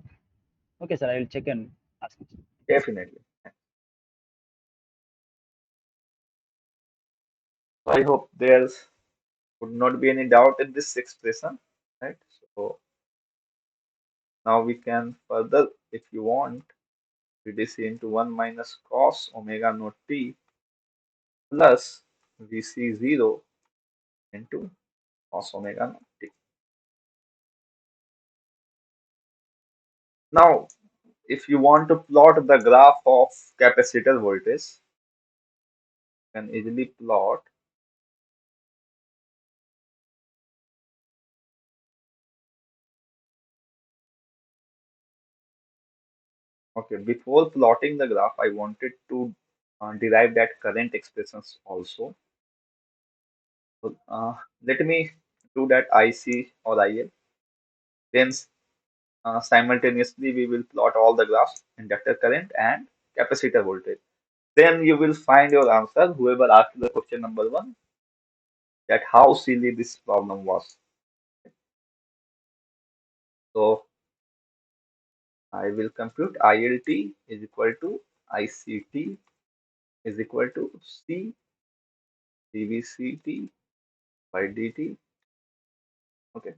Okay, sir. I will check and ask. Definitely. I hope there's would not be any doubt in this expression, right? So now we can further, if you want, reduce into 1 minus cos omega naught t plus Vc0 into cos omega naught t. Now, if you want to plot the graph of capacitor voltage, you can easily plot. Okay, before plotting the graph, I wanted to derive that current expressions also. So, let me do that IC or IL. Then simultaneously we will plot all the graphs, inductor current and capacitor voltage. Then you will find your answer, whoever asked the question number 1, that how silly this problem was. So I will compute ILT is equal to ICT is equal to C dVCT by dt. Okay.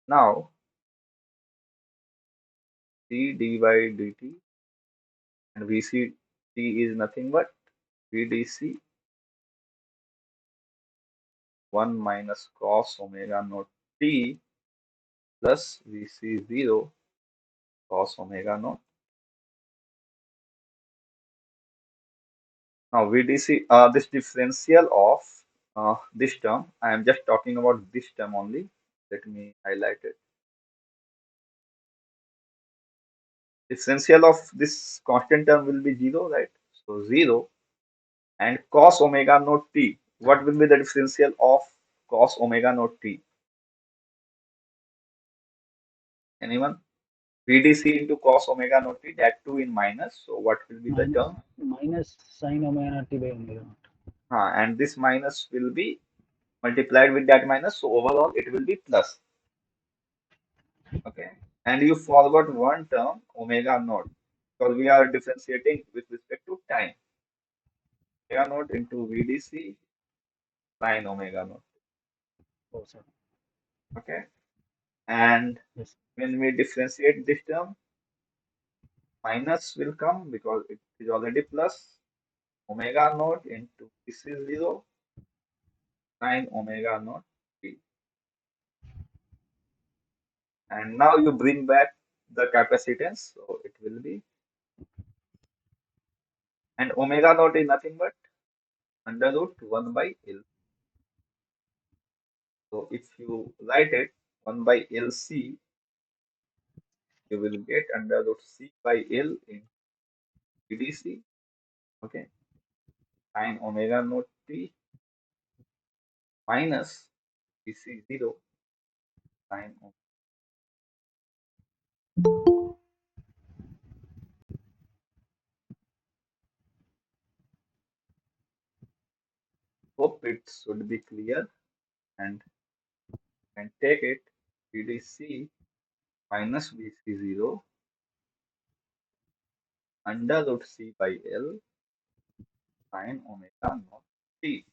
Now C d by dt and VCT is nothing but VDC 1 minus cos omega naught t plus Vc0 cos omega naught. Now VDC, this differential of this term, I am just talking about this term only. Let me highlight it. Differential of this constant term will be 0, right? So 0 and cos omega naught t. What will be the differential of cos omega naught t? Anyone? VDC into cos omega naught t, that too in minus. So what will be the term? Minus sin omega naught t by omega naught. And this minus will be multiplied with that minus. So overall it will be plus. Okay. And you forward one term omega naught because we are differentiating with respect to time. Omega naught into VDC sin omega naught. Oh, sorry. Okay. And Yes. when we differentiate this term, minus will come because it is already plus omega naught into this is 0 sin omega naught t. And now you bring back the capacitance, so it will be, and omega naught is nothing but under root 1 by L. So if you write it 1 by LC, you will get under root C by L in VDC, okay, sin omega naught t minus VC0 sin omega. Hope it should be clear, and take it VDC minus VC0 under root C by L sin omega naught t.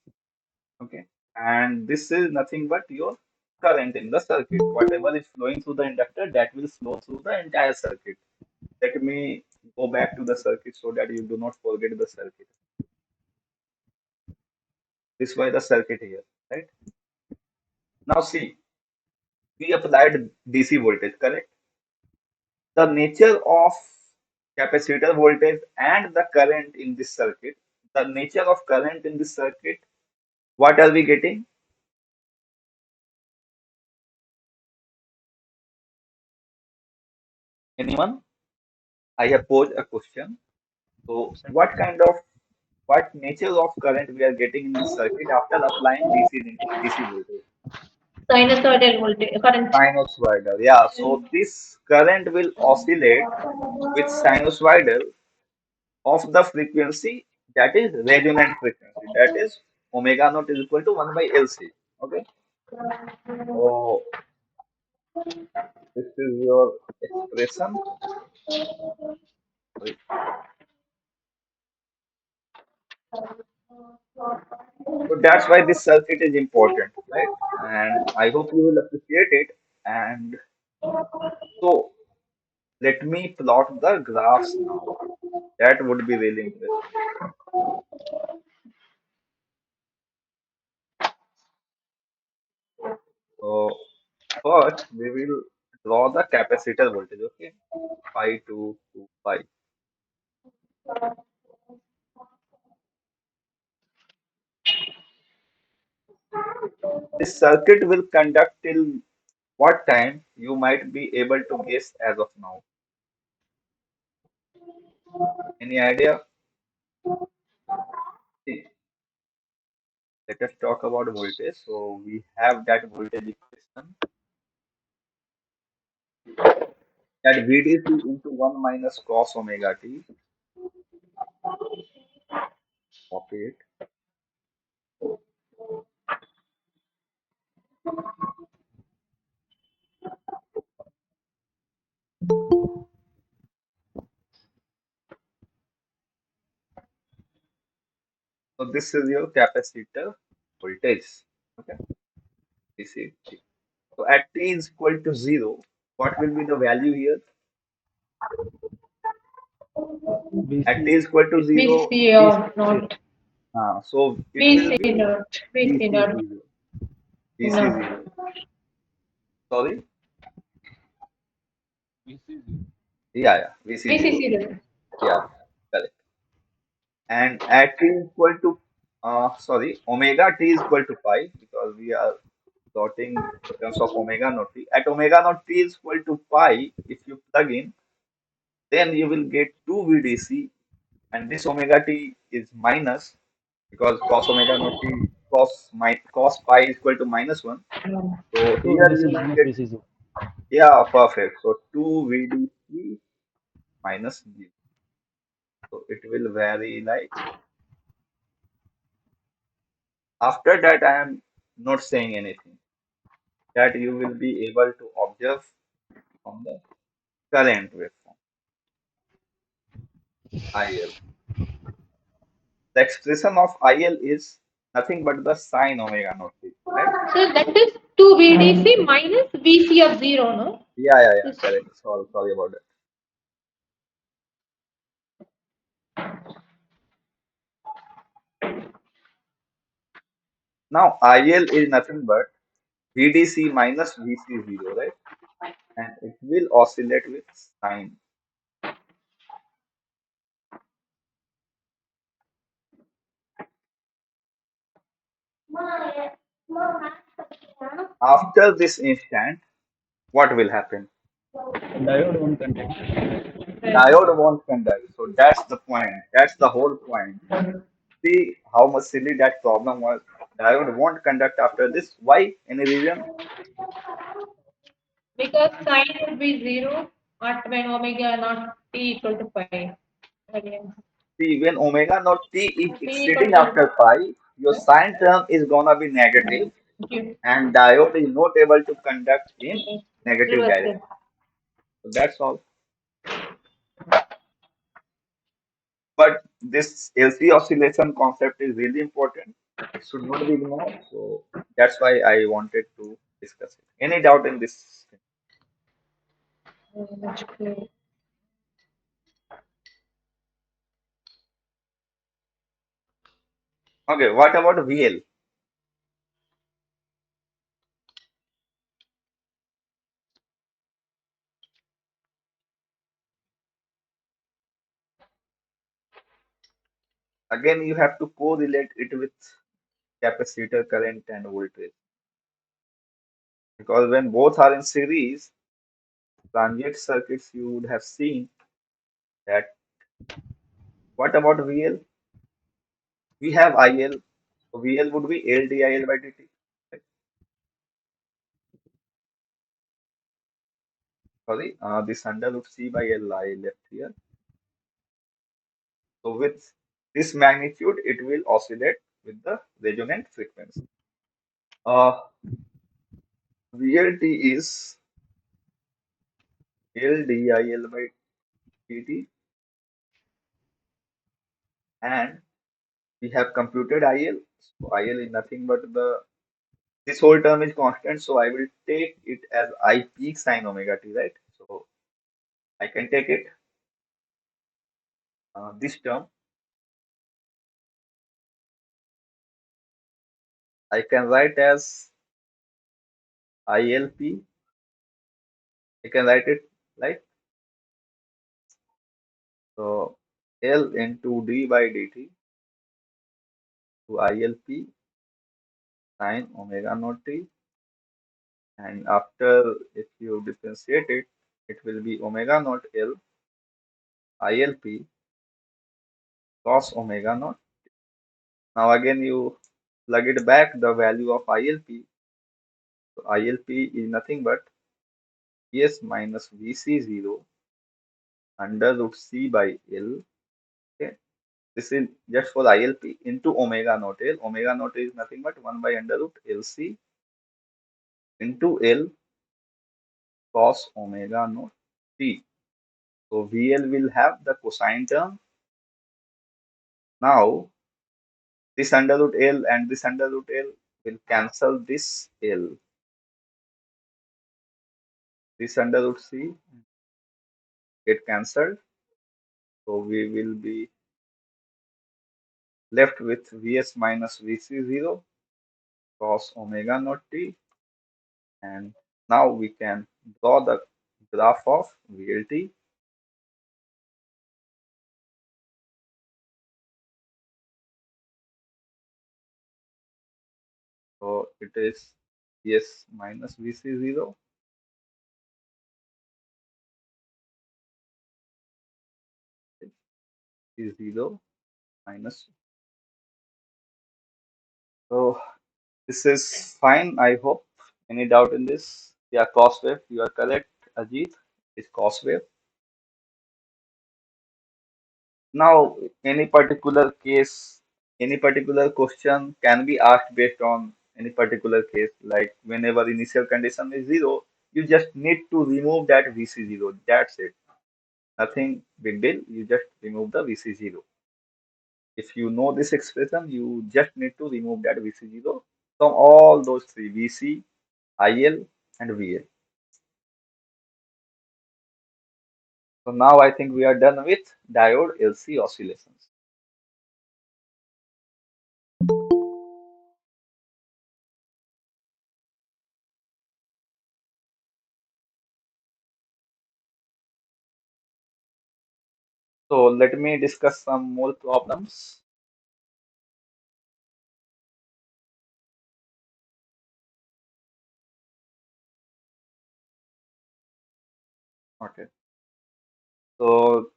Okay, and this is nothing but your current in the circuit. Whatever is flowing through the inductor, that will flow through the entire circuit. Let me go back to the circuit so that you do not forget the circuit. This was the circuit here, right? Now see, we applied DC voltage, correct? The nature of capacitor voltage and the current in this circuit, the nature of current in this circuit, what are we getting? Anyone? I have posed a question. So what nature of current we are getting in this circuit after applying DC voltage? Sinusoidal voltage current. Sinusoidal. Yeah. So this current will oscillate with sinusoidal of the frequency, that is resonant frequency. That is omega naught is equal to 1 by LC. Okay. So this is your expression. Sorry. So that's why this circuit is important, right? And I hope you will appreciate it. And so let me plot the graphs now. That would be really interesting. So first we will draw the capacitor voltage, okay? Pi 2 to pi. This circuit will conduct till what time you might be able to guess as of now. Any idea? See, let us talk about voltage. So we have that voltage equation that VDC into 1 minus cos omega t. Copy it. So this is your capacitor voltage. Okay, this is T. So at t is equal to 0, what will be the value here? At t BC. is equal to 0, VC t is, or not? so it will VC be not. VC VC not. 0. VC No. 0. Sorry? Yeah, yeah, VC VC 0. zero. Yeah, correct. And at t is equal to, sorry, omega t is equal to pi because we are plotting in terms of omega naught t. At omega naught t is equal to pi, if you plug in, then you will get 2 VDC, and this omega t is minus because cos omega naught t cos pi is equal to minus 1. No. So So here VDC you will minus get, VCC. yeah, perfect. So 2 VDC minus 0. So it will vary like, after that I am not saying anything, that you will be able to observe from the current waveform IL. The expression of IL is nothing but the sine omega naught t, right? So that is 2 VDC minus VC of 0, no? Yeah, yeah, yeah, This- correct. Sorry about that. Now IL is nothing but VDC minus VC0, right? And it will oscillate with sine. After this instant, what will happen? Diode won't contact. Diode won't conduct. So that's the point. That's the whole point. See how much silly that problem was. Diode won't conduct after this. Why? Any reason? Because sine would be 0 at when omega not t equal to pi. Again. See, when omega naught t is T equal exceeding to after pi, your sine term is gonna be negative, okay. and diode is not able to conduct in negative Reverse. direction. So that's all. But this LC oscillation concept is really important. It should not be ignored. So that's why I wanted to discuss it. Any doubt in this? Much clear. Okay, what about VL? Again, you have to correlate it with capacitor current and voltage. Because when both are in series, transient circuits, you would have seen that. What about VL? We have IL. So VL would be LdIL by dt. Right? Sorry, this under root C by Li left here. So with this magnitude, it will oscillate with the resonant frequency. Uh, VLT is LdIL by dt, and We have computed IL. So IL is nothing but this whole term is constant. So I will take it as I peak sine omega t, right? So I can take it this term. I can write as ILP. I can write it like so L into d by dt to ILP sine omega naught t, and after if you differentiate it, it will be omega naught L ILP cos omega naught. Now again you plug it back the value of ILP. So ILP is nothing but Vs minus Vc0 under root C by L. Okay, this is just for ILP into omega naught L. Omega naught is nothing but 1 by under root LC into L cos omega naught T. So VL will have the cosine term. Now this under root L and this under root L will cancel this L. This under root C get cancelled. So we will be left with Vs minus Vc0 cos omega naught T, and now we can draw the graph of VLT. So it is Vs minus Vc0 is 0 minus. So this is fine, I hope. Any doubt in this? Yeah, cos wave, you are correct, Ajit. It's cos wave. Now, any particular question can be asked based on any particular case. Like whenever initial condition is 0, you just need to remove that VC0. That's it. Nothing big deal. You just remove the VC0. If you know this expression, you just need to remove that VC0 from all those three, VC, IL, and VL. So now I think we are done with diode LC oscillations. So let me discuss some more problems. Okay. So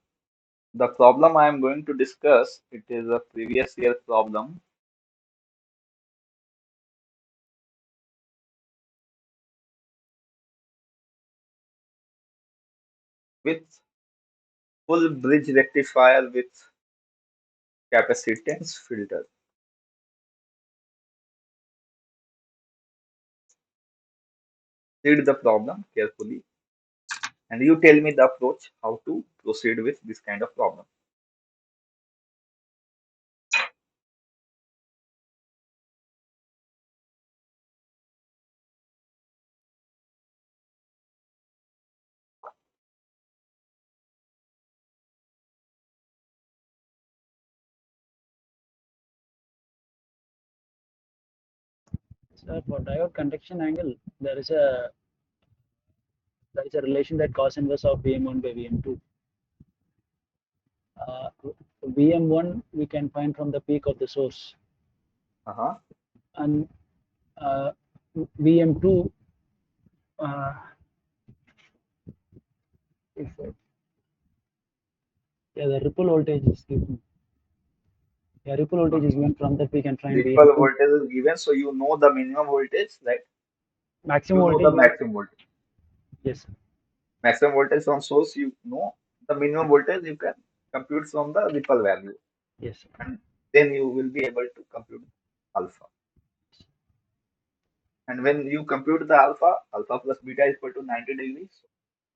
the problem I am going to discuss, it is a previous year problem with full bridge rectifier with capacitance filter. Read the problem carefully and you tell me the approach how to proceed with this kind of problem. So for diode conduction angle, there is a relation that cos inverse of Vm1 by Vm2. Uh, Vm1 we can find from the peak of the source, Uh-huh. and uh, Vm2 uh, if yeah, the ripple voltage is given. Yeah, ripple voltage is given, from that we can find Ripple Vm2. voltage is given, so you know the minimum voltage, right? Maximum You know the voltage we, maximum voltage. yes, Maximum voltage from source, you know the minimum voltage you can compute from the ripple value. yes. And then you will be able to compute alpha. And when you compute the alpha, alpha plus beta is equal to 90 degrees. So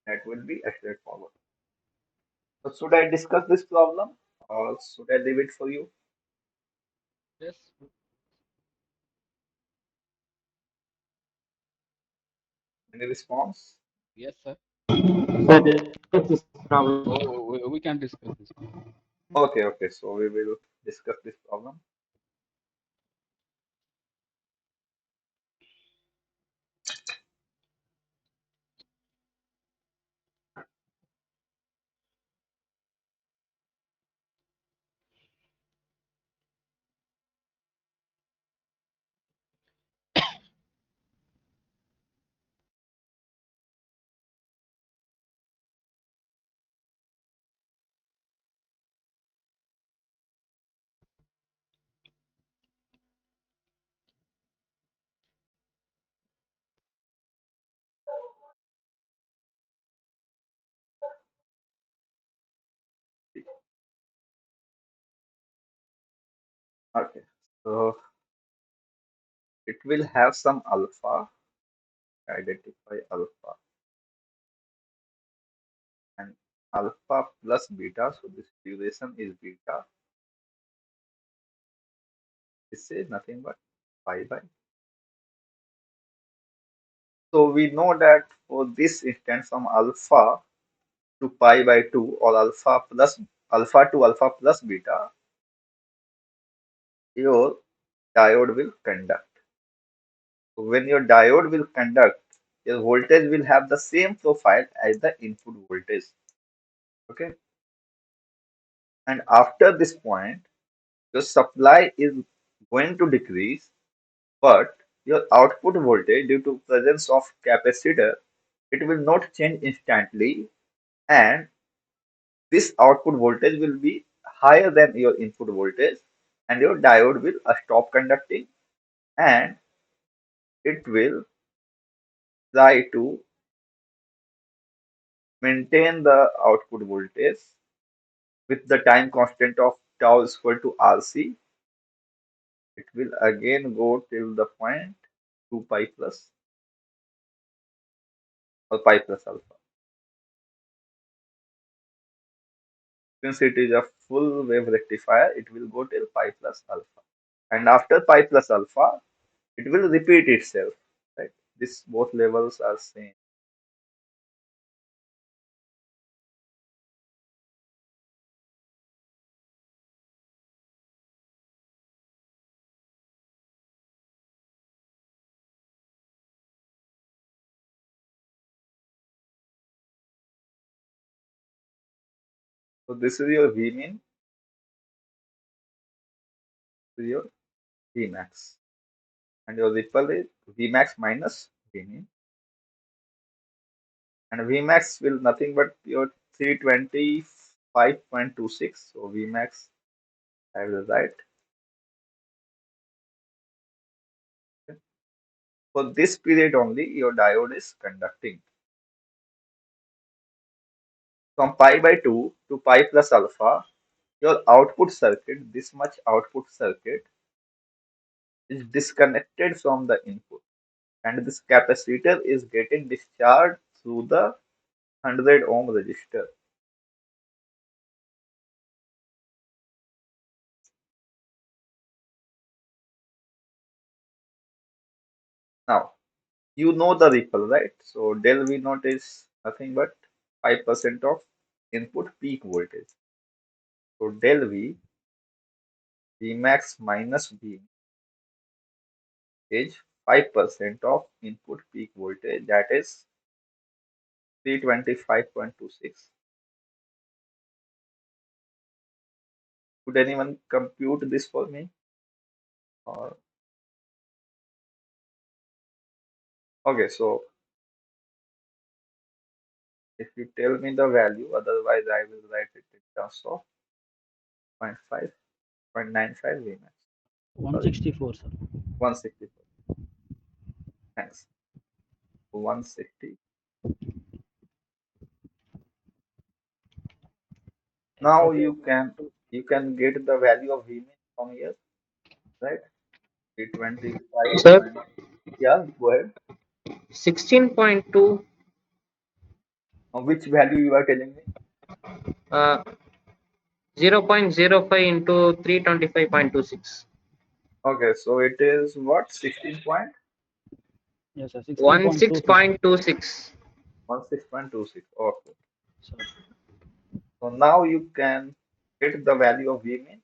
that will be a straightforward. So should I discuss this problem or should I leave it for you? Yes. Any response? Yes, sir. Sir, discuss this problem. Oh, we can discuss this. Okay, okay. So we will discuss this problem. Okay. So it will have some alpha. Identify alpha and alpha plus beta. So this duration is beta. This is nothing but pi by. So we know that for this instance from alpha to pi by 2 or alpha to alpha plus beta, your diode will conduct. So when your diode will conduct, your voltage will have the same profile as the input voltage. Okay. And after this point, your supply is going to decrease, but your output voltage due to presence of capacitor, it will not change instantly, and this output voltage will be higher than your input voltage, and your diode will stop conducting, and it will try to maintain the output voltage with the time constant of tau is equal to RC. It will again go till the point 2 pi plus or pi plus alpha. Since it is a full wave rectifier, it will go till pi plus alpha. And after pi plus alpha, it will repeat itself. Right? This both levels are same. So this is your V min, this is your V max. And your ripple is V max minus V min. And V max will nothing but your 325.26. So V max, I will write. For this period only, your diode is conducting. From pi by 2 to pi plus alpha, your output circuit, this much output circuit, is disconnected from the input. And this capacitor is getting discharged through the 100 ohm resistor. Now, you know the ripple, right? So del V naught is nothing but 5% of input peak voltage. So del V, V max minus V is 5% of input peak voltage, that is 325.26. Could anyone compute this for me? Or okay, so if you tell me the value, otherwise I will write it in terms of 0.5, 0.95 V max. Sorry, 164, sir. 164. Thanks. 160. Now Exactly. you can get the value of V min from here, right? 325 Sir, point. Yeah, go ahead. 16.2, Which value you are telling me? 0.05 into 325.26. Okay, so it is what? 16 point? Yes, sir. 16.26. 16.26. 16.26. Okay. So So now you can get the value of V min.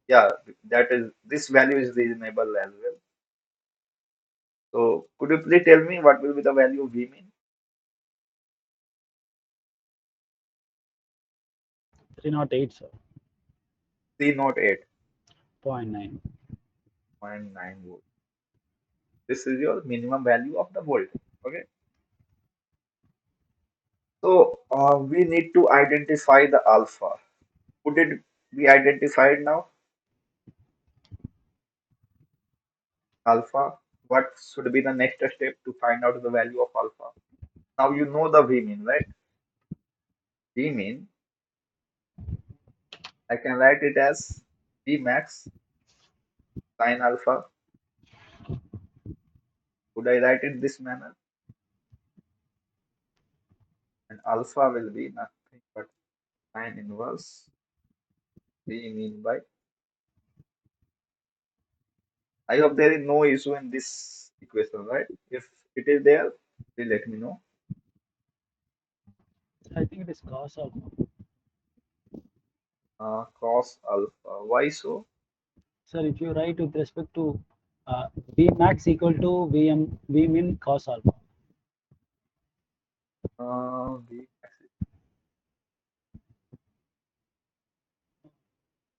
Yeah, that is, this value is reasonable as well. So could you please tell me what will be the value of V min? 308, sir. 308.9 0.9. volt. This is your minimum value of the volt. Okay. So we need to identify the alpha. Could it be identified now? Alpha. What should be the next step to find out the value of alpha? Now you know the V min, right? V min, I can write it as V max sin alpha. Could I write it this manner? And alpha will be nothing but sin inverse V min by. I hope there is no issue in this equation, right? If it is there, please let me know. I think it is cos alpha. Cos alpha. Why so? Sir, if you write with respect to V max equal to V min cos alpha. V max.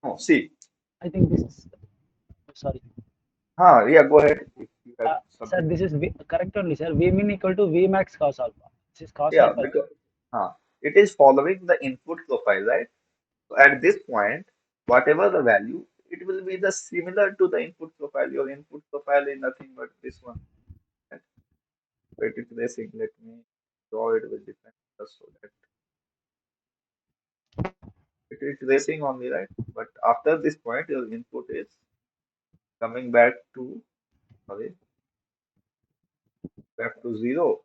No, see. I think this is, sorry. Yeah, go ahead if you have Sir, something. this is correct only, sir. V min equal to V max cos alpha. This is cos Yeah, alpha. because it is following the input profile, right? So at this point, whatever the value, it will be the similar to the input profile. Your input profile is nothing but this one. Right? So it is racing. Let me draw it with different colors so that it is racing only, right? But after this point, your input is coming back to, sorry, back to zero.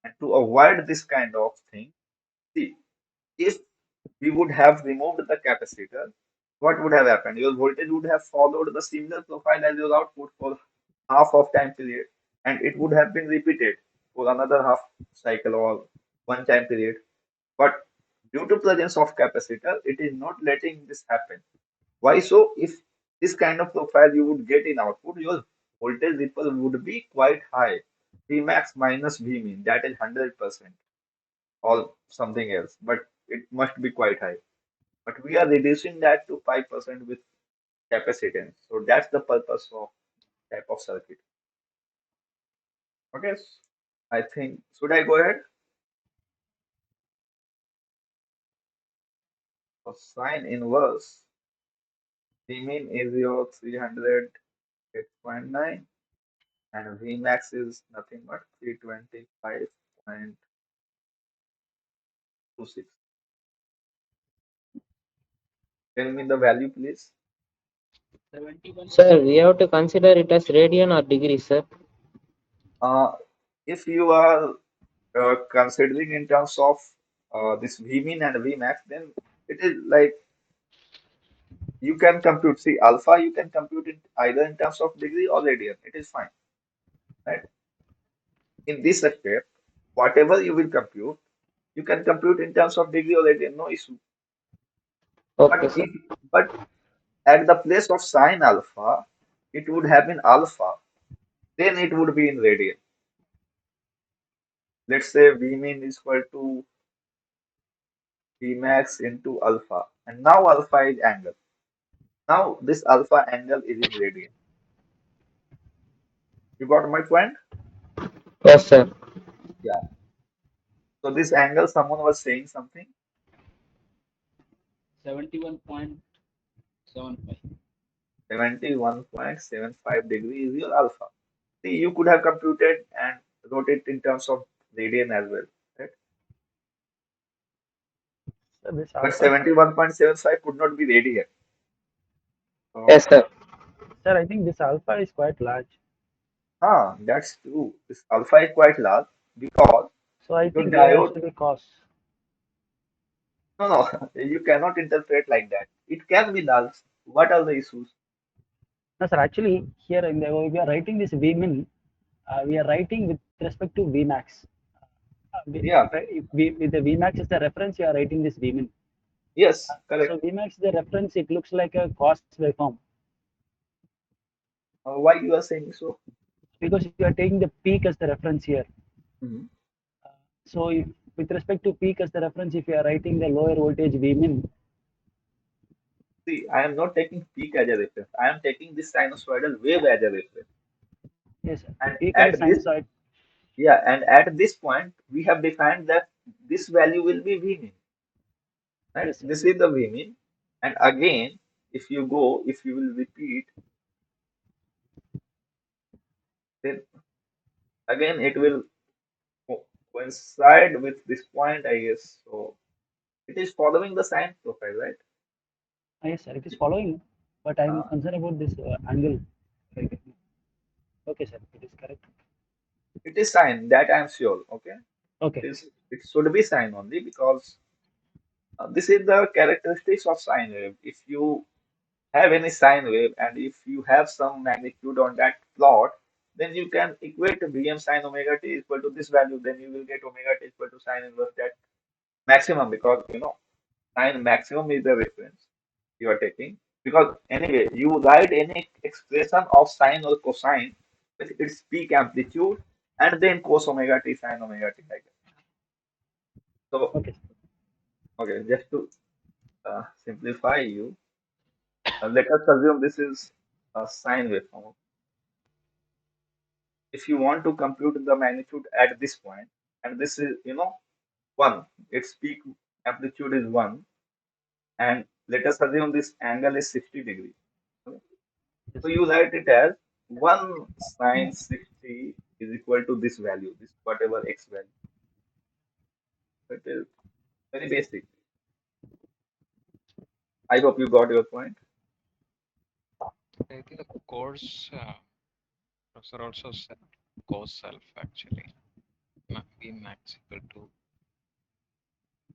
And to avoid this kind of thing, see, if we would have removed the capacitor, what would have happened? Your voltage would have followed the similar profile as your output for half of time period, and it would have been repeated for another half cycle or one time period. But due to presence of capacitor, it is not letting this happen. Why so? If this kind of profile you would get in output, your voltage ripple would be quite high. Vmax minus Vmin, that is 100% or something else, but it must be quite high. But we are reducing that to 5% with capacitance. So that's the purpose of type of circuit. Okay, I think, should I go ahead? So sine inverse, V mean is your 308.9 and V max is nothing but 325.26. Tell me the value, please. 71. Sir, we have to consider it as radian or degree, sir. Uh, if you are considering in terms of this V min and V max, then it is like you can compute. See, alpha you can compute it either in terms of degree or radian. It is fine, right? In this step, whatever you will compute, you can compute in terms of degree or radian, no issue. Okay, But sir. if but at the place of sine alpha, it would have been alpha. Then it would be in radian. Let's say V min is equal to V max into alpha, and now alpha is angle. Now this alpha angle is in radian. You got my point? Yes, sir. Yeah. So this angle, someone was saying something. 71.75. 71.75 degree is your alpha. See, you could have computed and wrote it in terms of radian as well, right? So this But alpha is, 71.75 could not be radian. So, Yes, sir. sir, I think this alpha is quite large. that's true. This alpha is quite large because So I your think here has diode, to be cos. no, you cannot interpret like that. It can be large. What are the issues? No, sir. Actually, here in the we are writing this Vmin. We are writing with respect to Vmax. Yeah, If with the Vmax is the reference, you are writing this Vmin. yes, So correct. Vmax is the reference. It looks like a cost waveform Why you are saying so? because you are taking the peak as the reference here. Mhm. So if, with respect to peak as the reference, if you are writing the lower voltage Vmin, See, I am not taking peak as a reference. I am taking this sinusoidal wave as a reference. yes, And peak as a at this, sinusoid. yeah, and at this point, we have defined that this value will be Vmin, right? Yes, sir. This is the Vmin. And again, if you will repeat, then again it will coincide with this point, I guess. So it is following the sine profile, right? Yes, sir. It is following, but I am Uh, concerned about this angle. Like, okay, sir. It is correct. it is sine, that I am sure. Okay, Okay. it should be sine only because this is the characteristics of sine wave. If you have any sine wave and if you have some magnitude on that plot, then you can equate Vm sine omega t equal to this value. Then you will get omega t equal to sine inverse that maximum because sine maximum is the reference you are taking. Because anyway, you write any expression of sine or cosine with its peak amplitude and then cos omega t sine omega t like that. So, Okay. okay, just to simplify you, let us assume this is a sine waveform. If you want to compute the magnitude at this point, and this is, 1, its peak amplitude is 1, and let us assume this angle is 60 degrees. Okay? Yes. So you write it as 1 sine 60 is equal to this value, this whatever x value. It is very basic. I hope you got your point. I think the course professor also said cos self actually. V max equal to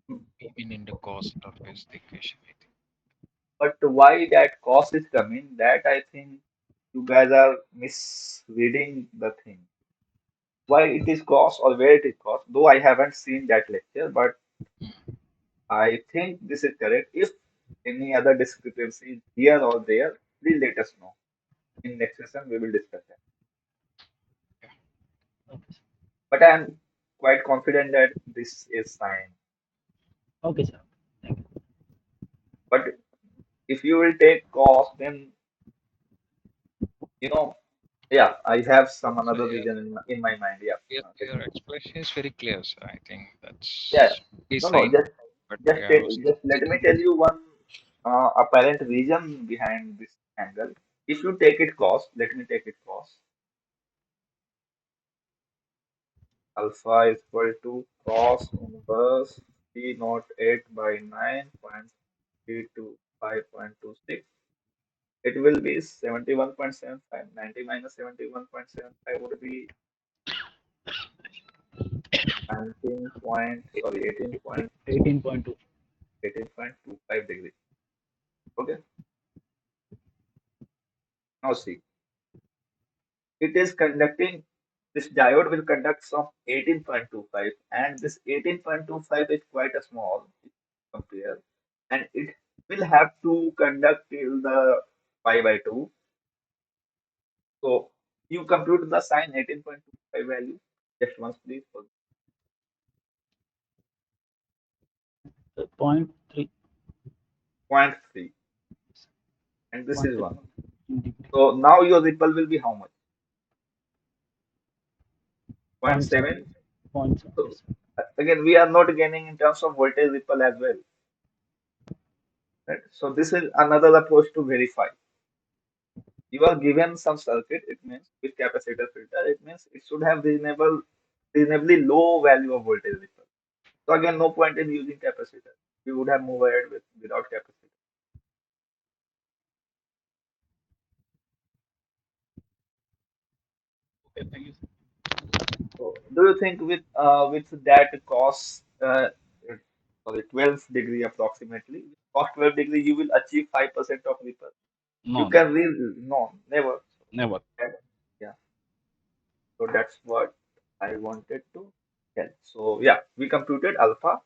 Hmm. V min into cos of is the equation, I think. But why that cost is coming, that I think you guys are misreading the thing. Why it is cost or where it is cost, though I haven't seen that lecture, but I think this is correct. If any other discrepancy is here or there, please let us know. In next session, we will discuss that. Okay, sir. But I am quite confident that this is fine. Okay, sir. Thank you. But if you will take cost, then you know, yeah, I have some So another reason in my mind. Yeah, your explanation is very clear, sir. I think yeah. that's the No, sign, but we have just let me tell you one apparent reason behind this angle. If you take it cost, let me take it cost. Alpha is equal to cos inverse P naught 8 by 9.325.26. It will be 71.75. 90 minus 71.75 would be 19 point, sorry, 18.2. 18.25 degrees. Okay. Now see, it is conducting, this diode will conduct some 18.25 and this 18.25 is quite a small if you compare, and it will have to conduct till the pi by 2. So you compute the sine 18.25 value just once please for So 0.3. point 0.3 and this is 1. 0.3 in degree. So now your ripple will be how much? 0.7. 0.7. 0.7. So Yes, sir. again, we are not gaining in terms of voltage ripple as well. Right? So this is another approach to verify. You are given some circuit, it means with capacitor filter, it means it should have reasonably low value of voltage ripple. So again, no point in using capacitor. We would have moved ahead without capacitor. Okay, thank you, sir. So do you think with that cos sorry 12 degree approximately, cos 12 degree you will achieve 5% of ripple? You No, no, can read, no, never. never. Yeah. So that's what I wanted to tell. So yeah, we computed alpha.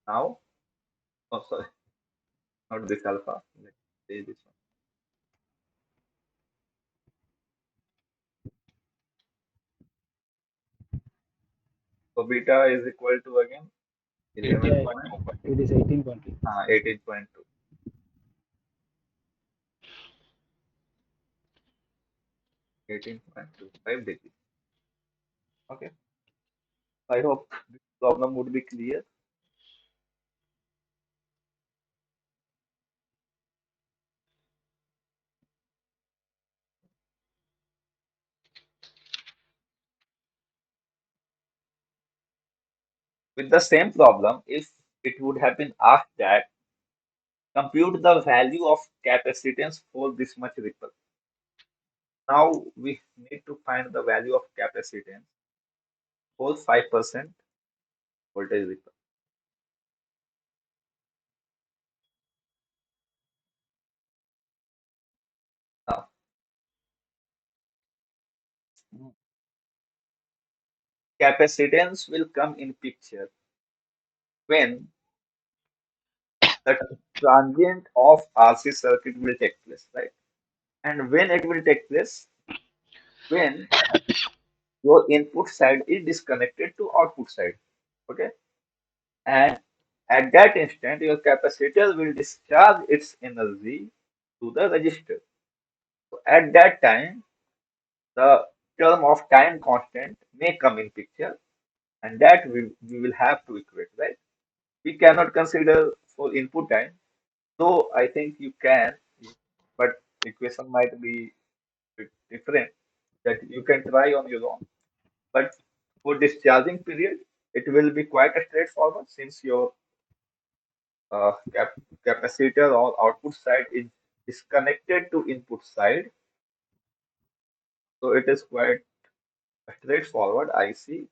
Now, oh sorry, not this alpha. Let's say this one. So beta is equal to again 11 Yeah, point 18.25. it is 18.2. 18.2. 18.25 degrees. Okay. I hope this problem would be clear. With the same problem, if it would have been asked that compute the value of capacitance for this much ripple. Now we need to find the value of capacitance for 5% voltage ripple. Now, capacitance will come in picture when the transient of RC circuit will take place, right? And when it will take place, when your input side is disconnected to output side, okay? And at that instant, your capacitor will discharge its energy to the resistor. So at that time, the term of time constant may come in picture, and that we will have to equate, right? We cannot consider for input time, though I think you can, but equation might be bit different that you can try on your own. But for discharging period, it will be quite straightforward since your capacitor or output side is disconnected to input side. So it is quite straightforward. I see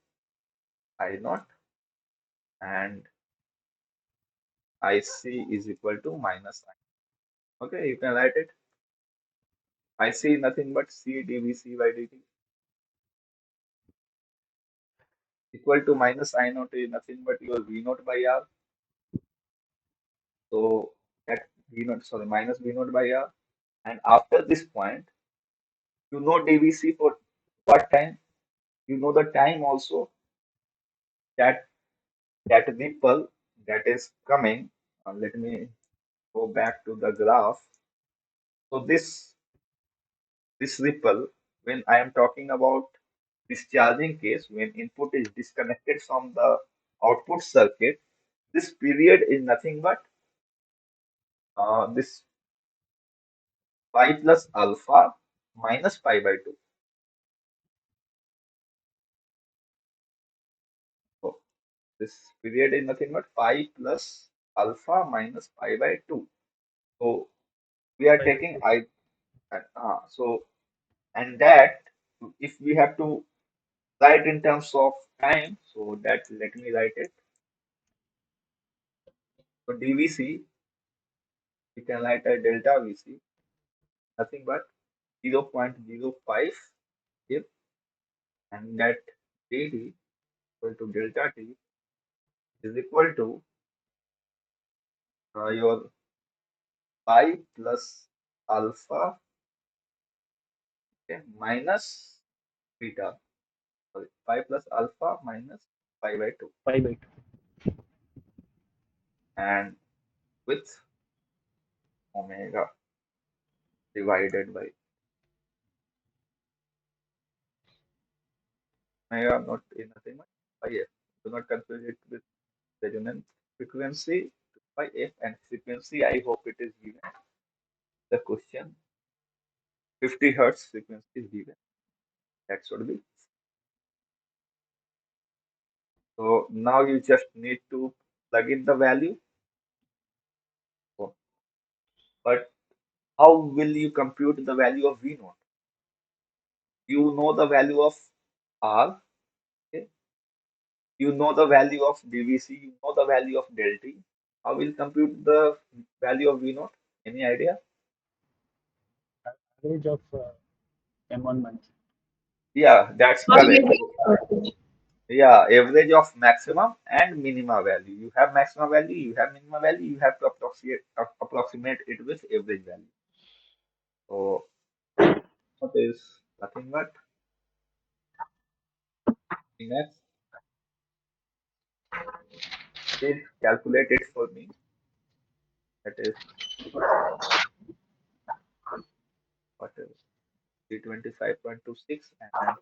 I naught and IC is equal to minus I. Okay, you can write it. IC nothing but C dVC by dt equal to minus I naught is nothing but your V naught by R. So at V naught, sorry, minus V naught by R. And after this point, you know dVC for what time? You know the time also that that ripple that is coming. Let me go back to the graph. So this ripple, when I am talking about discharging case, when input is disconnected from the output circuit, this period is nothing but this pi plus alpha minus pi by 2. So this period is nothing but pi plus alpha minus pi by 2. So we are taking I so and that if we have to write in terms of time, so that let me write it. So dVc we can write a delta Vc nothing but 0.05 if and that dt equal to delta t is equal to your pi plus alpha, okay, minus beta, sorry, pi plus alpha minus pi by 2 5 by 2. and with omega divided by omega not in nothing but pi f. Do not confuse it with resonance frequency by f and frequency. I hope it is given. The question 50 hertz frequency is given. That should be. So now you just need to plug in the value. So, but how will you compute the value of V naught? You know the value of R, okay? You know the value of DVC, you know the value of del T. How will compute the value of V naught? Any idea? average of M1 months. Yeah, that's correct. Average voltage. Yeah, average of maximum and minima value. You have maximum value, you have minima value, you have to approximate it with average value. So what is nothing but next, please calculate it for me. That is what is 325.26 and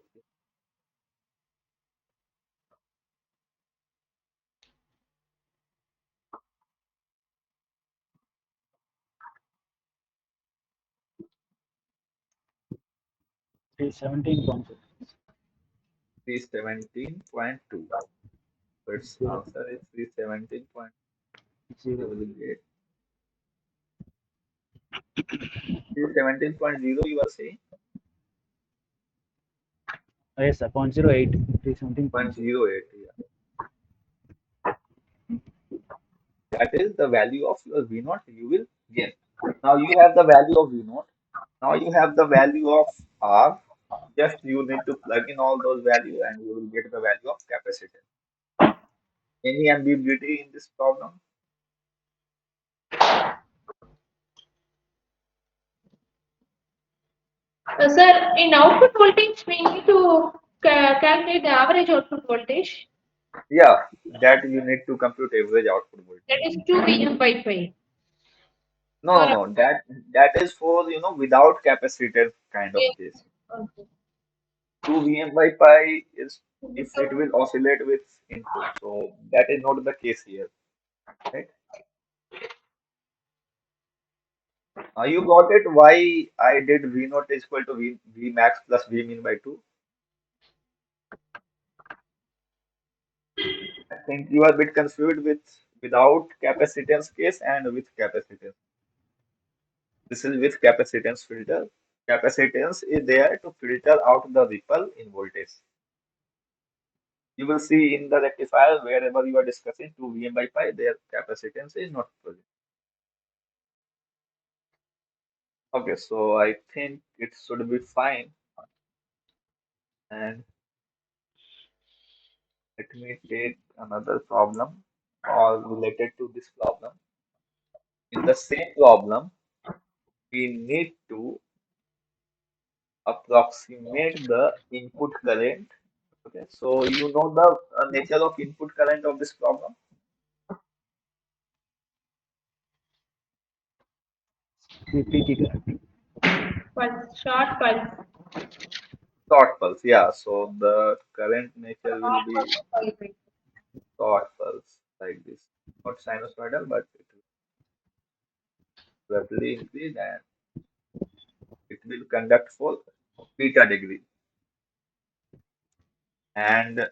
317.6. 317.2. So its Zero. answer is 317. You Zero. will get 317.0 you are saying? Yes, sir. 0.08. 317.0. 0.08. Yeah. That is the value of your V naught you will gain. Now you have the value of V naught. Now you have the value of R. Just you need to plug in all those values and you will get the value of capacitance. Any ambiguity in this problem? Sir, in output voltage, we need to calculate the average output voltage. Yeah, that you need to compute average output voltage. That is 2 Vm by pi. No, no, Or no. That is for without capacitor kind of okay. case. Okay. 2 Vm by pi is if it will oscillate with input. So that is not the case here, right? You got it why I did V naught is equal to V max plus V min by 2. I think you are a bit confused with without capacitance case and with capacitance. This is with capacitance filter. Capacitance is there to filter out the ripple in voltage. You will see in the rectifier wherever you are discussing 2 Vm by pi, their capacitance is not present. Okay, so I think it should be fine. And let me take another problem or related to this problem. In the same problem, we need to approximate the input current. Okay, so you know the nature of input current of this problem? PT current. Pulse, short pulse. Short pulse, yeah. So the current nature will Short be pulse pi by. short pulse like this. Not sinusoidal, but it will rapidly increase and it will conduct for beta degree. And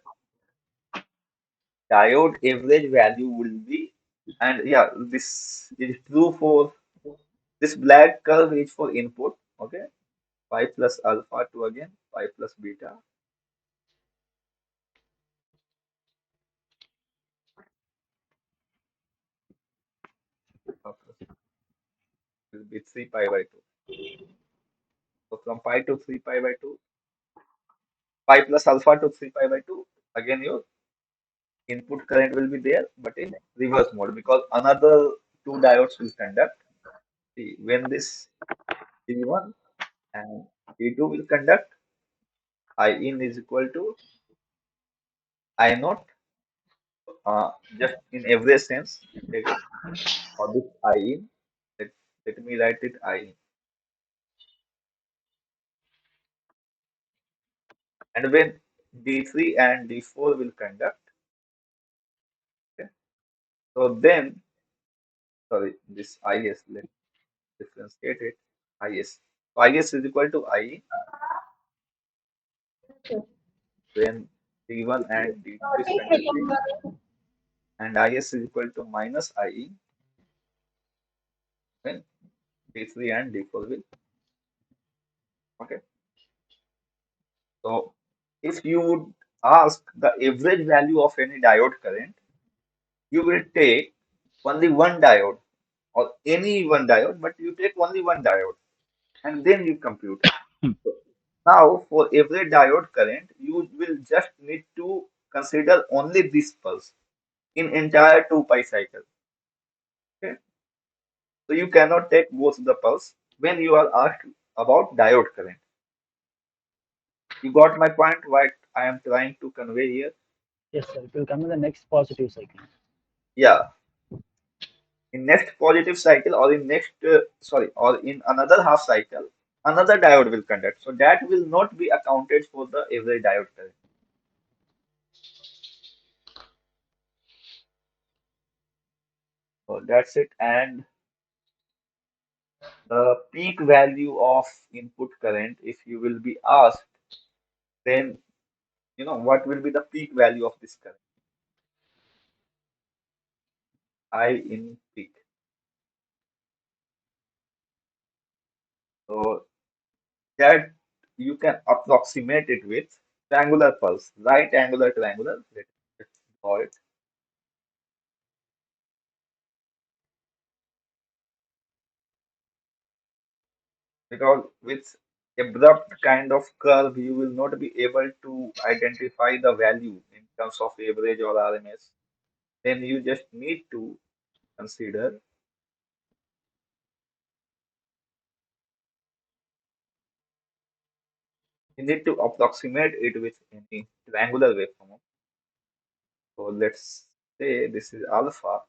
diode average value will be, and yeah, this is true for this black curve is for input. Okay, pi plus alpha to again pi plus beta. Will be 3 pi by 2. So from pi to 3 pi by 2, pi plus alpha to 3 pi by 2, again your input current will be there, but in reverse mode because another two diodes will conduct. See, when this T1 and T2 will conduct, I in is equal to I naught, just in every sense, take it, or this I in, let, let me write it I in. And when D3 and D4 will conduct, okay, so then, sorry, this IS, let's differentiate it, IS. So IS is equal to I Okay. when D1 and D2 is Take conducting, second. and IS is equal to minus IE when D3 and D4 will, okay. So if you would ask the average value of any diode current, you will take only one diode or any one diode, but you take only one diode. and then you compute. So now, for every diode current, you will just need to consider only this pulse in entire 2 pi cycle. Okay? So you cannot take both the pulse when you are asked about diode current. You got my point, what I am trying to convey here? Yes, sir. It will come in the next positive cycle. Yeah, in next positive cycle or in next, sorry, or in another half cycle, another diode will conduct. So that will not be accounted for the every diode current. So that's it. And the peak value of input current, if you will be asked, then what will be the peak value of this current? I in peak. So that you can approximate it with triangular pulse, right angular triangular. Let's draw it, because with abrupt kind of curve, you will not be able to identify the value in terms of average or RMS. Then you just need to consider, you need to approximate it with any triangular waveform. So let's say this is alpha,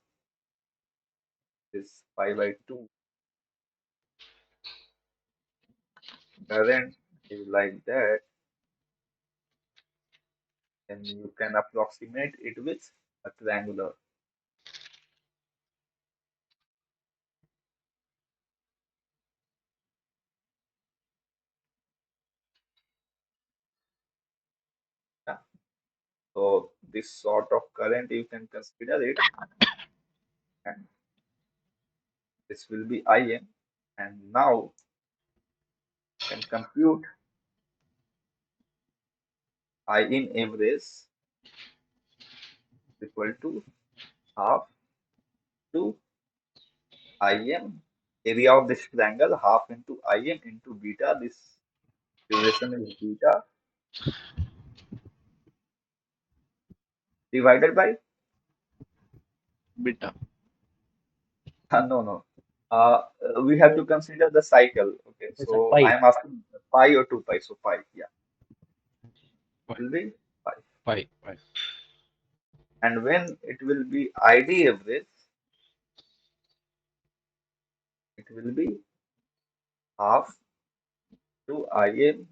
is pi by 2. Current is like that, then you can approximate it with a triangular. Yeah. So this sort of current you can consider it, and this will be Im. And now you can compute I in average equal to half to Im, area of this triangle, half into Im into beta. This duration is beta, divided by Beta. no, no. We have to consider the cycle. Okay, It's a so I pi. am asking pi or 2 pi. So pi, yeah, Pi. will be pi. Pi. Pi. And when it will be ID average, it will be half to Im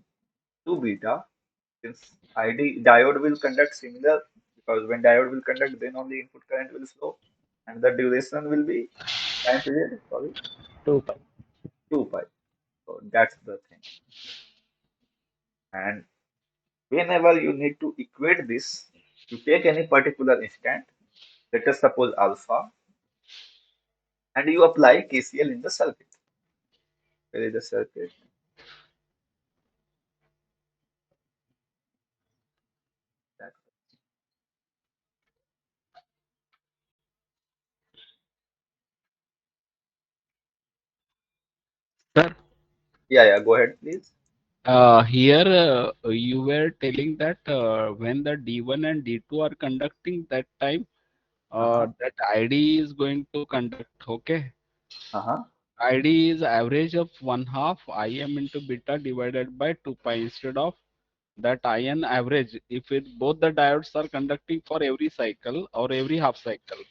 to beta. Since ID diode will conduct similar, because when diode will conduct, then only input current will flow, and the duration will be time period. Sorry, 2 pi. 2 pi. So that's the thing. And whenever you need to equate this, you take any particular instant, let us suppose alpha, and you apply KCL in the circuit. Where is the circuit? That- Sir, Yeah, yeah, go ahead, please. here you were telling that when the D1 and D2 are conducting that time, Uh-huh, that ID is going to conduct. Okay. uh-huh. ID is average of 1/2 Im into beta divided by 2 pi instead of that IN average. If it both the diodes are conducting for every cycle or every half cycle,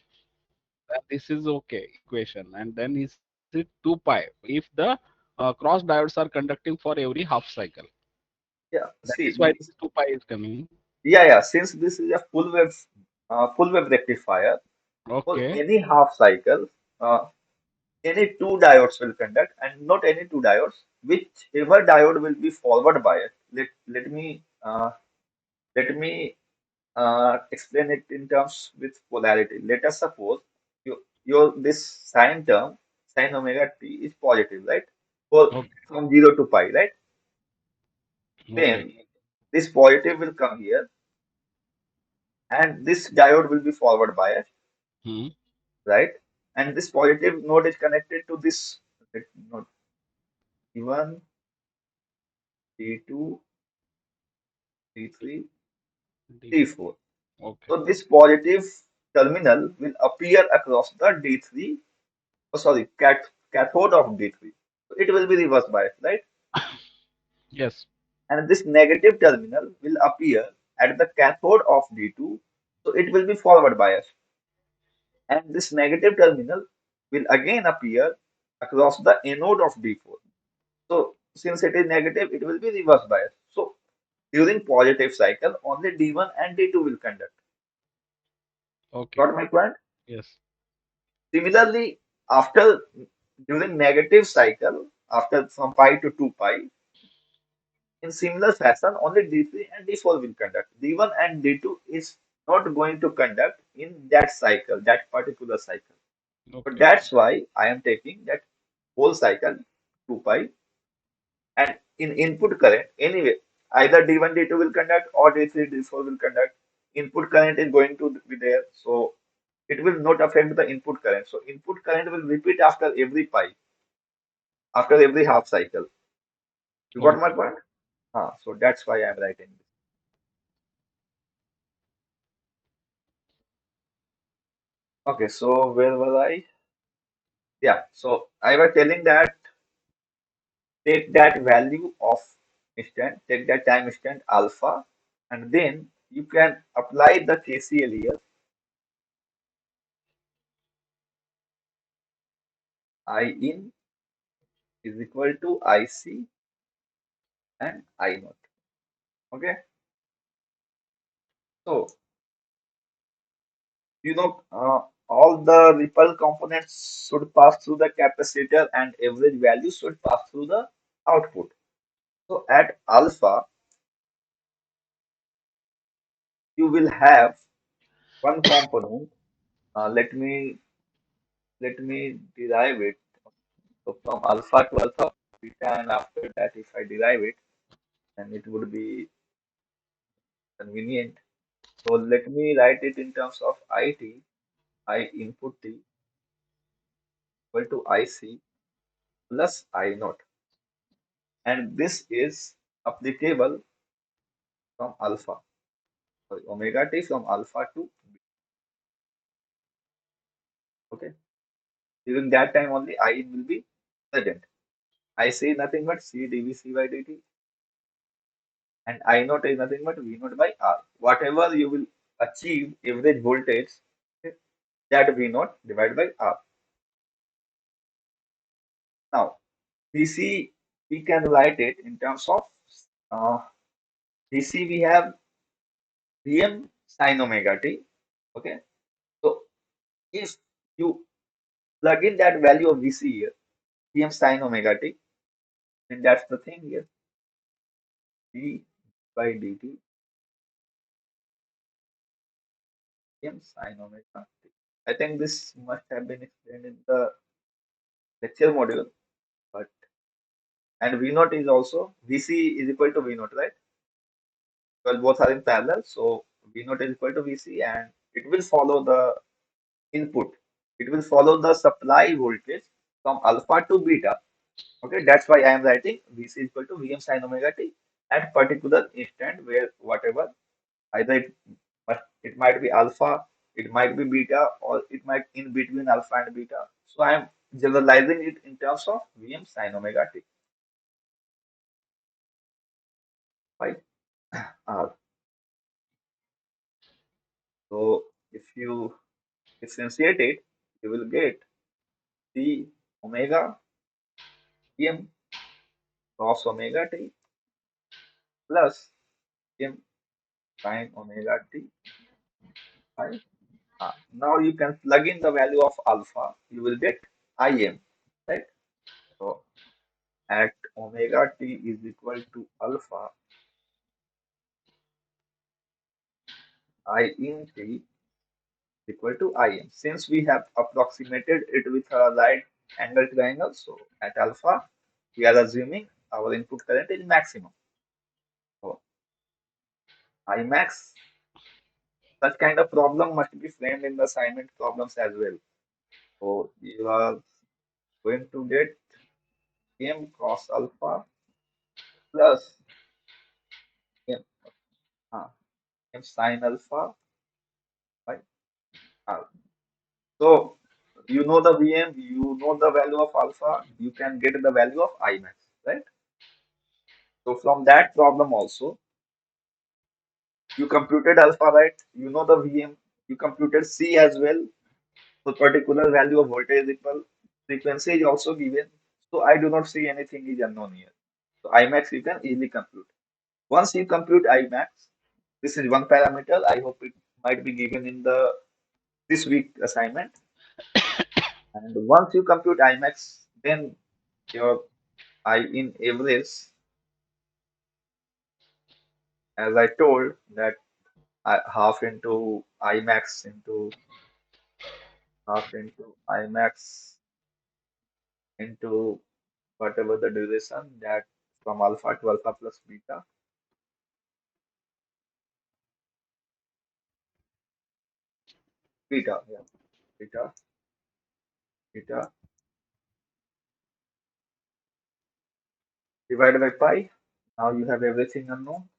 then this is okay equation. And then is it 2 pi if the cross diodes are conducting for every half cycle. Yeah, That see, is why this 2 pi is coming. yeah, since this is a full wave rectifier, for Okay. any half cycle, uh, any two diodes will conduct, and not any two diodes, whichever diode will be forward biased. Let me explain it in terms with polarity. Let us suppose your this sine term, sine omega t, is positive, right? For Okay. from 0 to pi, right? Okay. Then this positive will come here, and this diode will be forward biased, Hmm. right? And this positive node is connected to this node. D1, D2, D3, D4. D4. Okay. So this positive terminal will appear across the D3, oh sorry, cathode of D3. So it will be reverse bias, right? Yes. And this negative terminal will appear at the cathode of D2. So it will be forward bias. And this negative terminal will again appear across the anode of D4. So since it is negative, it will be reverse bias. So during positive cycle, only D1 and D2 will conduct. Okay. Got my point? Yes. Similarly, after during negative cycle, after from pi to 2 pi, in similar fashion, only D3 and D4 will conduct. D1 and D2 is not going to conduct in that cycle, that particular cycle. So Okay. that's why I am taking that whole cycle 2 pi, and in input current anyway, either D1, D2 will conduct or D3, D4 will conduct. Input current is going to be there, so it will not affect the input current. So input current will repeat after every pi, after every half cycle. You got my Okay. point? So that's why I'm writing this. Okay, so where was I? Yeah, so I was telling that take that value of instant, take that time instant alpha, and then you can apply the KCL here. I in is equal to IC and I naught. Okay, so all the ripple components should pass through the capacitor and average value should pass through the output. So at alpha, you will have one component. Let me derive it. So from alpha to alpha beta, and after that, if I derive it, then it would be convenient. So let me write it in terms of IT, I input T equal to IC plus I naught, and this is applicable from alpha, sorry, omega T from alpha to beta. Okay, during that time only I will be present. I say nothing but C dV by dt, and I naught is nothing but V naught by R. Whatever you will achieve average voltage, okay, that V naught divided by R. Now, DC, we can write it in terms of uh, DC, we have Vm sin omega t. Okay, so if you plug in that value of Vc here, Vm sin omega t, then that's the thing here, d by dt, Vm sin omega t. I think this must have been explained in the lecture module, but and V naught is also Vc is equal to V naught, right? Well, both are in parallel, so V naught is equal to Vc, and it will follow the input. It will follow the supply voltage from alpha to beta. Okay, that's why I am writing Vc is equal to Vm sin omega t at particular instant where whatever, either it might be alpha, it might be beta, or it might in between alpha and beta. So I am generalizing it in terms of Vm sin omega t. Right? So if you differentiate it, you will get the omega Vm cos omega t plus Vm sin omega t. Right? Now you can plug in the value of alpha, you will get Im, right? So at omega t is equal to alpha, I in t is equal to Im. Since we have approximated it with a right angle triangle, so at alpha, we are assuming our input current is maximum. So Imax, such kind of problem must be framed in the assignment problems as well. So you are going to get m cos alpha plus m, uh, m sin alpha by r. So you know the Vm, you know the value of alpha, you can get the value of Imax, right? So from that problem also, you computed alpha, right? You know the Vm, you computed C as well. So particular value of voltage equal frequency is also given. So I do not see anything is unknown here. So Imax you can easily compute. Once you compute Imax, this is one parameter. I hope it might be given in the this week assignment. And once you compute Imax, then your I in average, as I told that half into Imax into half into Imax into whatever the duration that from alpha to alpha plus yeah, beta, beta divided by pi. Now you have everything unknown.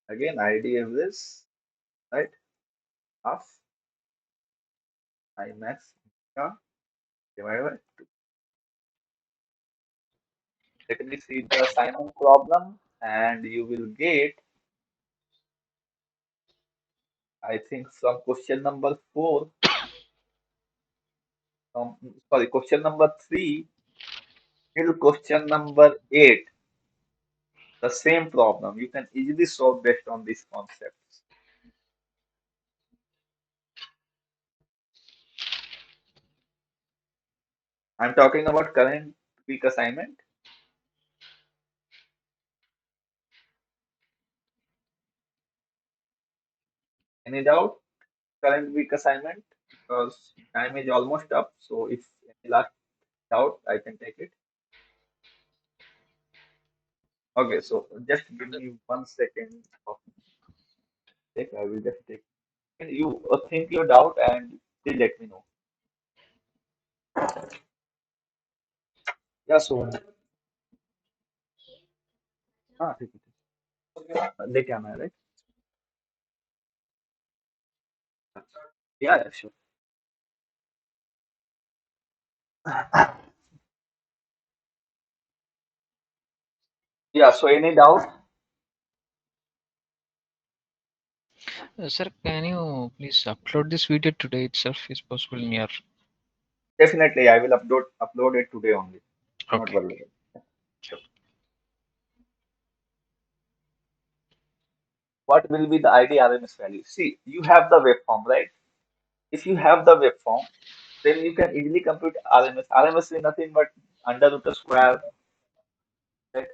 Again, ID average, right? Half Imax beta divided by 2. Let me see the assignment problem, and you will get, I think, from question number 4, sorry, question number 3 till question number 8, the same problem. You can easily solve based on these concepts. I'm talking about current week assignment. Any doubt? Current week assignment? Because time is almost up. So if any last doubt, I can take it. Okay, so just give me 1 second of check. I will just take. You think your doubt and still let me know. Yeah, so हाँ ठीक है लेके आना है right? Yeah, yeah, sure. Yeah, so any doubt? Sir, can you please upload this video today itself? Is possible in your. Definitely, I will upload it today only. Not Okay. worry about it. Sure. What will be the ID RMS value? See, you have the waveform, right? If you have the waveform, then you can easily compute RMS. RMS is nothing but under root of square, right?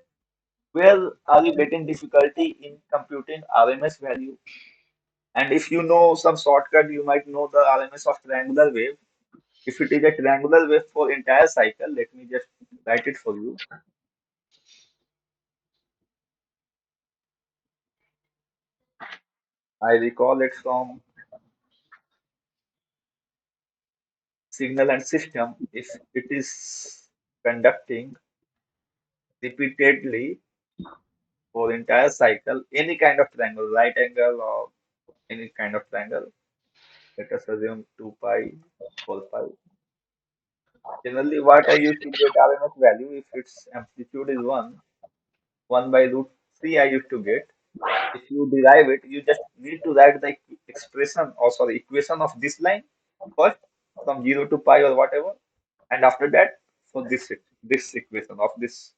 Where are you getting difficulty in computing RMS value? And if you know some shortcut, you might know the RMS of triangular wave. If it is a triangular wave for entire cycle, let me just write it for you. I recall it from signal and system. If it is conducting repeatedly for entire cycle, any kind of triangle, right angle or any kind of triangle, let us assume 2 pi, 4 pi. Generally, what I used to get RMS value, if its amplitude is 1 by root 3 I used to get. If you derive it, you just need to write the expression or sorry equation of this line first from 0 to pi or whatever, and after that for this equation of this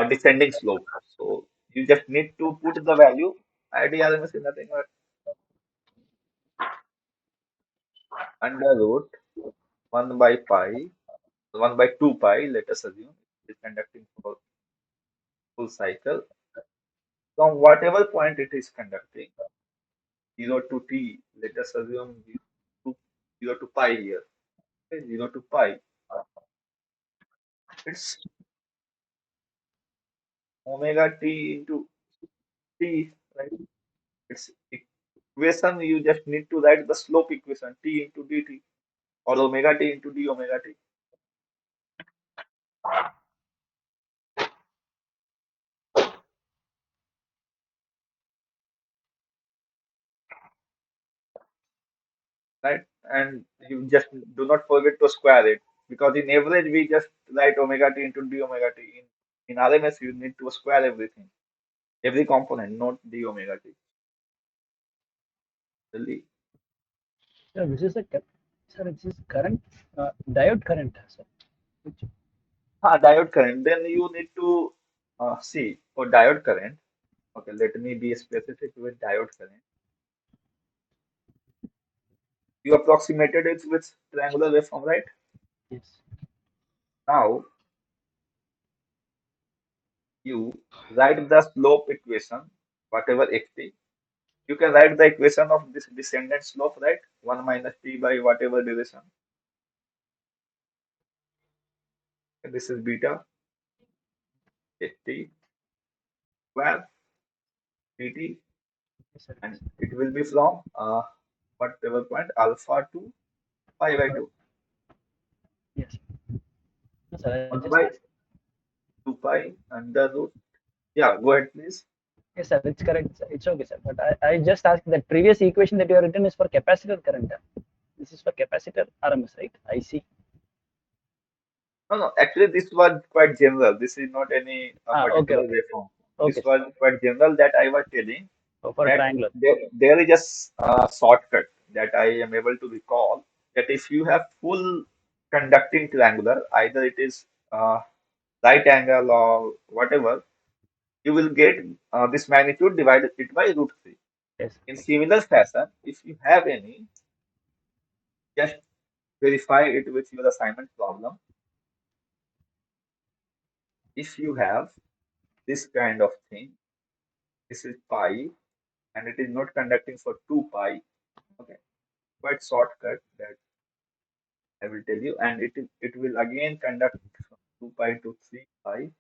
descending slope. So you just need to put the value. IDRMS is nothing but under root 1 by pi, 1 by 2 pi. Let us assume it is conducting for full cycle from whatever point it is conducting 0 to t. Let us assume 0 to pi here. Okay, 0 to pi. It's omega t into t, right? It's equation. You just need to write the slope equation t into dt or omega t into d omega t. right? And you just do not forget to square it because in average we just write omega t into d omega t. In RMS you need to square everything, every component, not d omega t. Really. Sir, this is a sir, this is current diode current, sir. Which, Diode current. Then you need to see for diode current. Okay, let me be specific with diode current. You approximated it with triangular waveform, right? yes, Now you write the slope equation, whatever xt. You can write the equation of this descendant slope, right? 1 minus t by whatever duration. And this is beta ht square dt, yes, sir. and it will be from whatever point alpha to pi by 2. Yes. No, sir, I 1 just by asked. 2 pi under root. Yeah, go ahead, please. Yes, sir, it's correct. Sir. It's okay, sir. But I just asked that previous equation that you have written is for capacitor current. This is for capacitor RMS, right? I see. No, no, actually, this was quite general. This is not any Okay, particular okay. waveform. Okay, This sir. was quite general that I was telling So for that triangular. there is a shortcut that I am able to recall that if you have full conducting triangular, either it is right angle or whatever, you will get this magnitude divided it by root 3. Yes. In similar fashion, if you have any, just verify it with your assignment problem. If you have this kind of thing, this is pi, and it is not conducting for 2 pi. Okay, quite shortcut that I will tell you, and it will again conduct from 2 pi to 3 pi.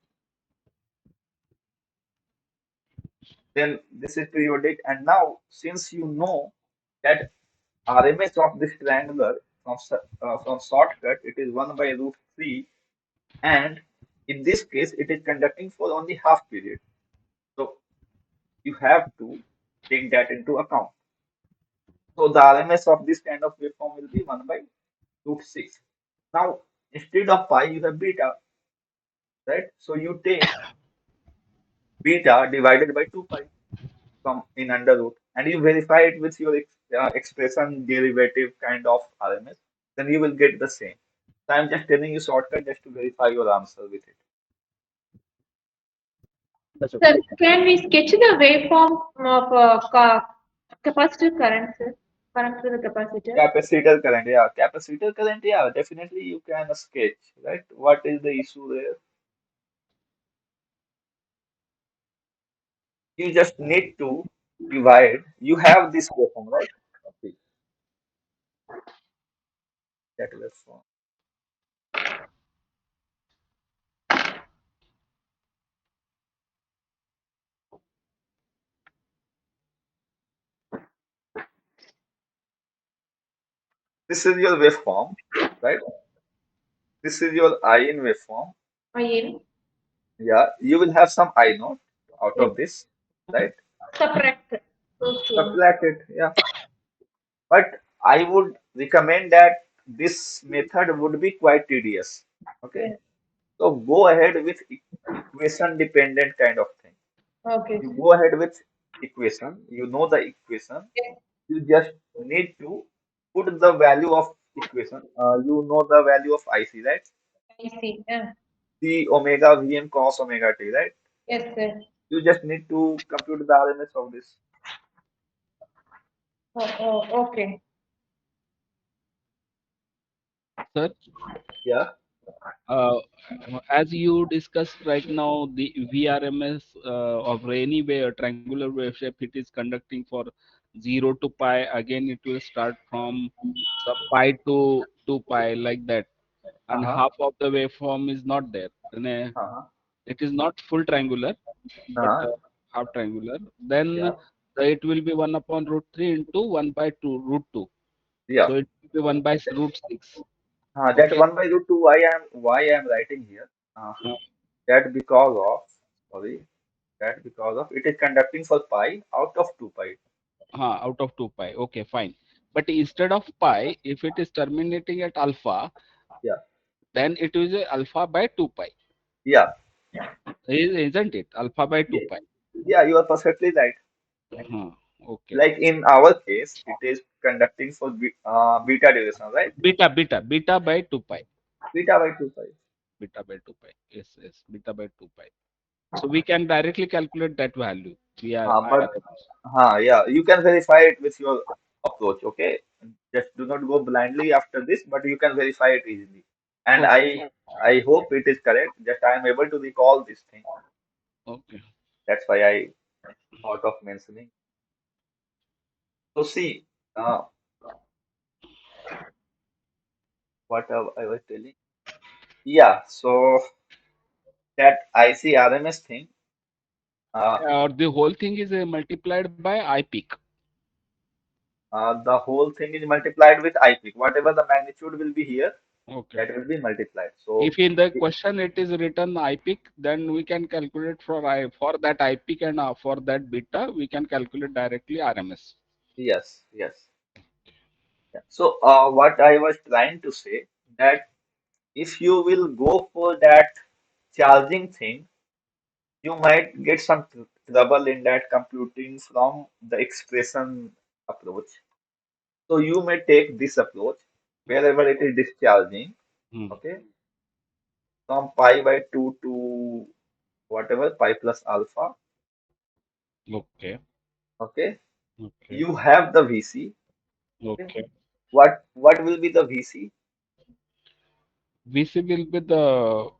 Then this is periodic, and now since you know that RMS of this triangular from shortcut, it is 1 by root 3, and in this case it is conducting for only half period. So you have to take that into account. So the RMS of this kind of waveform will be 1 by root 6. Now instead of pi you have beta, right? So you take beta divided by 2 pi from in under root, and you verify it with your expression derivative kind of RMS, then you will get the same. So I'm just telling you shortcut just to verify your answer with it. That's okay. Sir, can we sketch the waveform of capacitor current, sir? Current through the capacitor. Capacitor current, yeah, definitely you can sketch, right? What is the issue there? You just need to divide. You have this waveform, right? Okay, that waveform. This is your waveform, right? This is your I in waveform. In. Yeah, you will have some I naught out Yes. of this, right? Subtract those two. Subtract it, yeah. But I would recommend that this method would be quite tedious. Okay, Yes. so go ahead with equation dependent kind of thing. Okay. You go ahead with equation, you know the equation, Yes. you just need to put the value of equation. You know the value of IC, right? I see. Yeah. C omega Vm cos omega t, right? Yes, sir. You just need to compute the RMS of this. Okay. Sir, Yeah. uh, as you discussed right now, the VRMS of any way, a triangular wave shape, it is conducting for 0 to pi. Again, it will start from the pi to 2 pi like that. And Uh-huh. half of the waveform is not there. And, Uh-huh. it is not full triangular, but Uh-huh. half triangular. Then Yeah. it will be 1 upon root 3 into 1 by 2 root 2. Yeah. So it will be 1 by root 6. That Okay. 1 by root 2, why I am writing here? Uh, That because of, sorry, that because of it is conducting for pi out of 2 pi. out of 2 pi. Okay, fine. But instead of pi, if it is terminating at alpha, Yeah, then it is a alpha by 2 pi. yeah, Isn't it? Alpha by 2 yeah, pi. yeah. You are perfectly right. Huh. Okay. Like in our case, it is conducting for beta duration, right? Beta by 2 pi. Beta by 2 pi. Beta by 2 pi. Yes, yes. Beta by 2 pi. So we can directly calculate that value. We are But yeah, you can verify it with your approach. Okay, just do not go blindly after this, but you can verify it easily. And okay. I hope it is correct. Just I am able to recall this thing. Okay. That's why I thought of mentioning. So see, uh, what I was telling. Yeah, so that ICRMS thing. Uh, Or the whole thing is multiplied by I peak. the whole thing is multiplied with I peak. Whatever the magnitude will be here, Okay. that will be multiplied. So If in the question it is written I peak, then we can calculate for that I peak and for that beta, we can calculate directly RMS. yes, yes. Yeah. So what I was trying to say that if you will go for that charging thing, you might get some trouble in that computing from the expression approach. So you may take this approach wherever it is discharging, Hmm. okay, from pi by 2 to whatever pi plus alpha, Okay. okay. Okay. You have the VC, okay. Okay. What will be the VC? VC will be the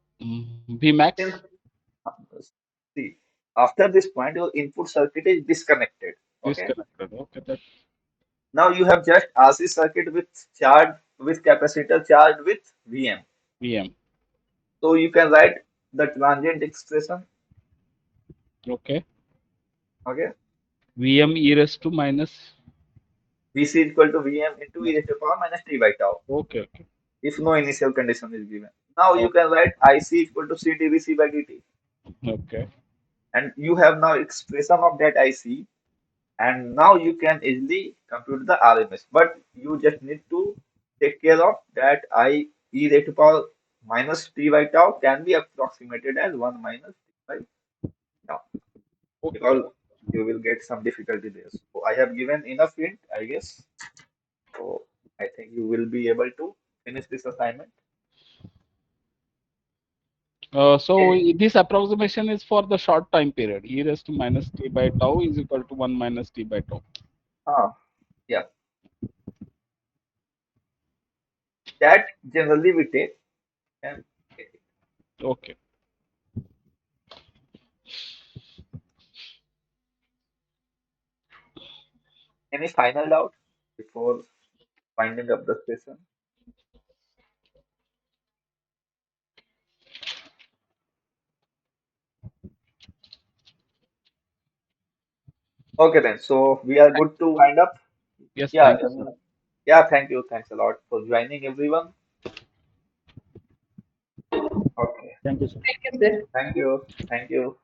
Vmax. Since see, after this point, your input circuit is disconnected. Okay. Disconnected. Okay. That Now you have just RC circuit with charge with capacitor charged with VM. VM. So you can write the transient expression. Okay. Okay. VM e raised to minus. VC is equal to VM into e raised to power minus t by tau. Okay. Okay. If no initial condition is given. Now you Oh, can write IC equal to C dVC by dt. okay. And you have now expression of that IC. And now you can easily compute the RMS. But you just need to take care of that I e raised to power minus t by tau can be approximated as 1 minus t by tau. Okay. Because you will get some difficulty there. So I have given enough hint, I guess. So I think you will be able to finish this assignment. So Okay. this approximation is for the short time period. E raised to minus t by tau is equal to 1 minus t by tau. Yeah. That generally we take and get it. Okay. Any final doubt before winding up the session? Okay then. So we are good to wind up. Yes, Yeah. thank you, sir. Yeah. Thank you. Thanks a lot for joining everyone. Okay. Thank you, sir. Thank you, sir. Thank you. Thank you.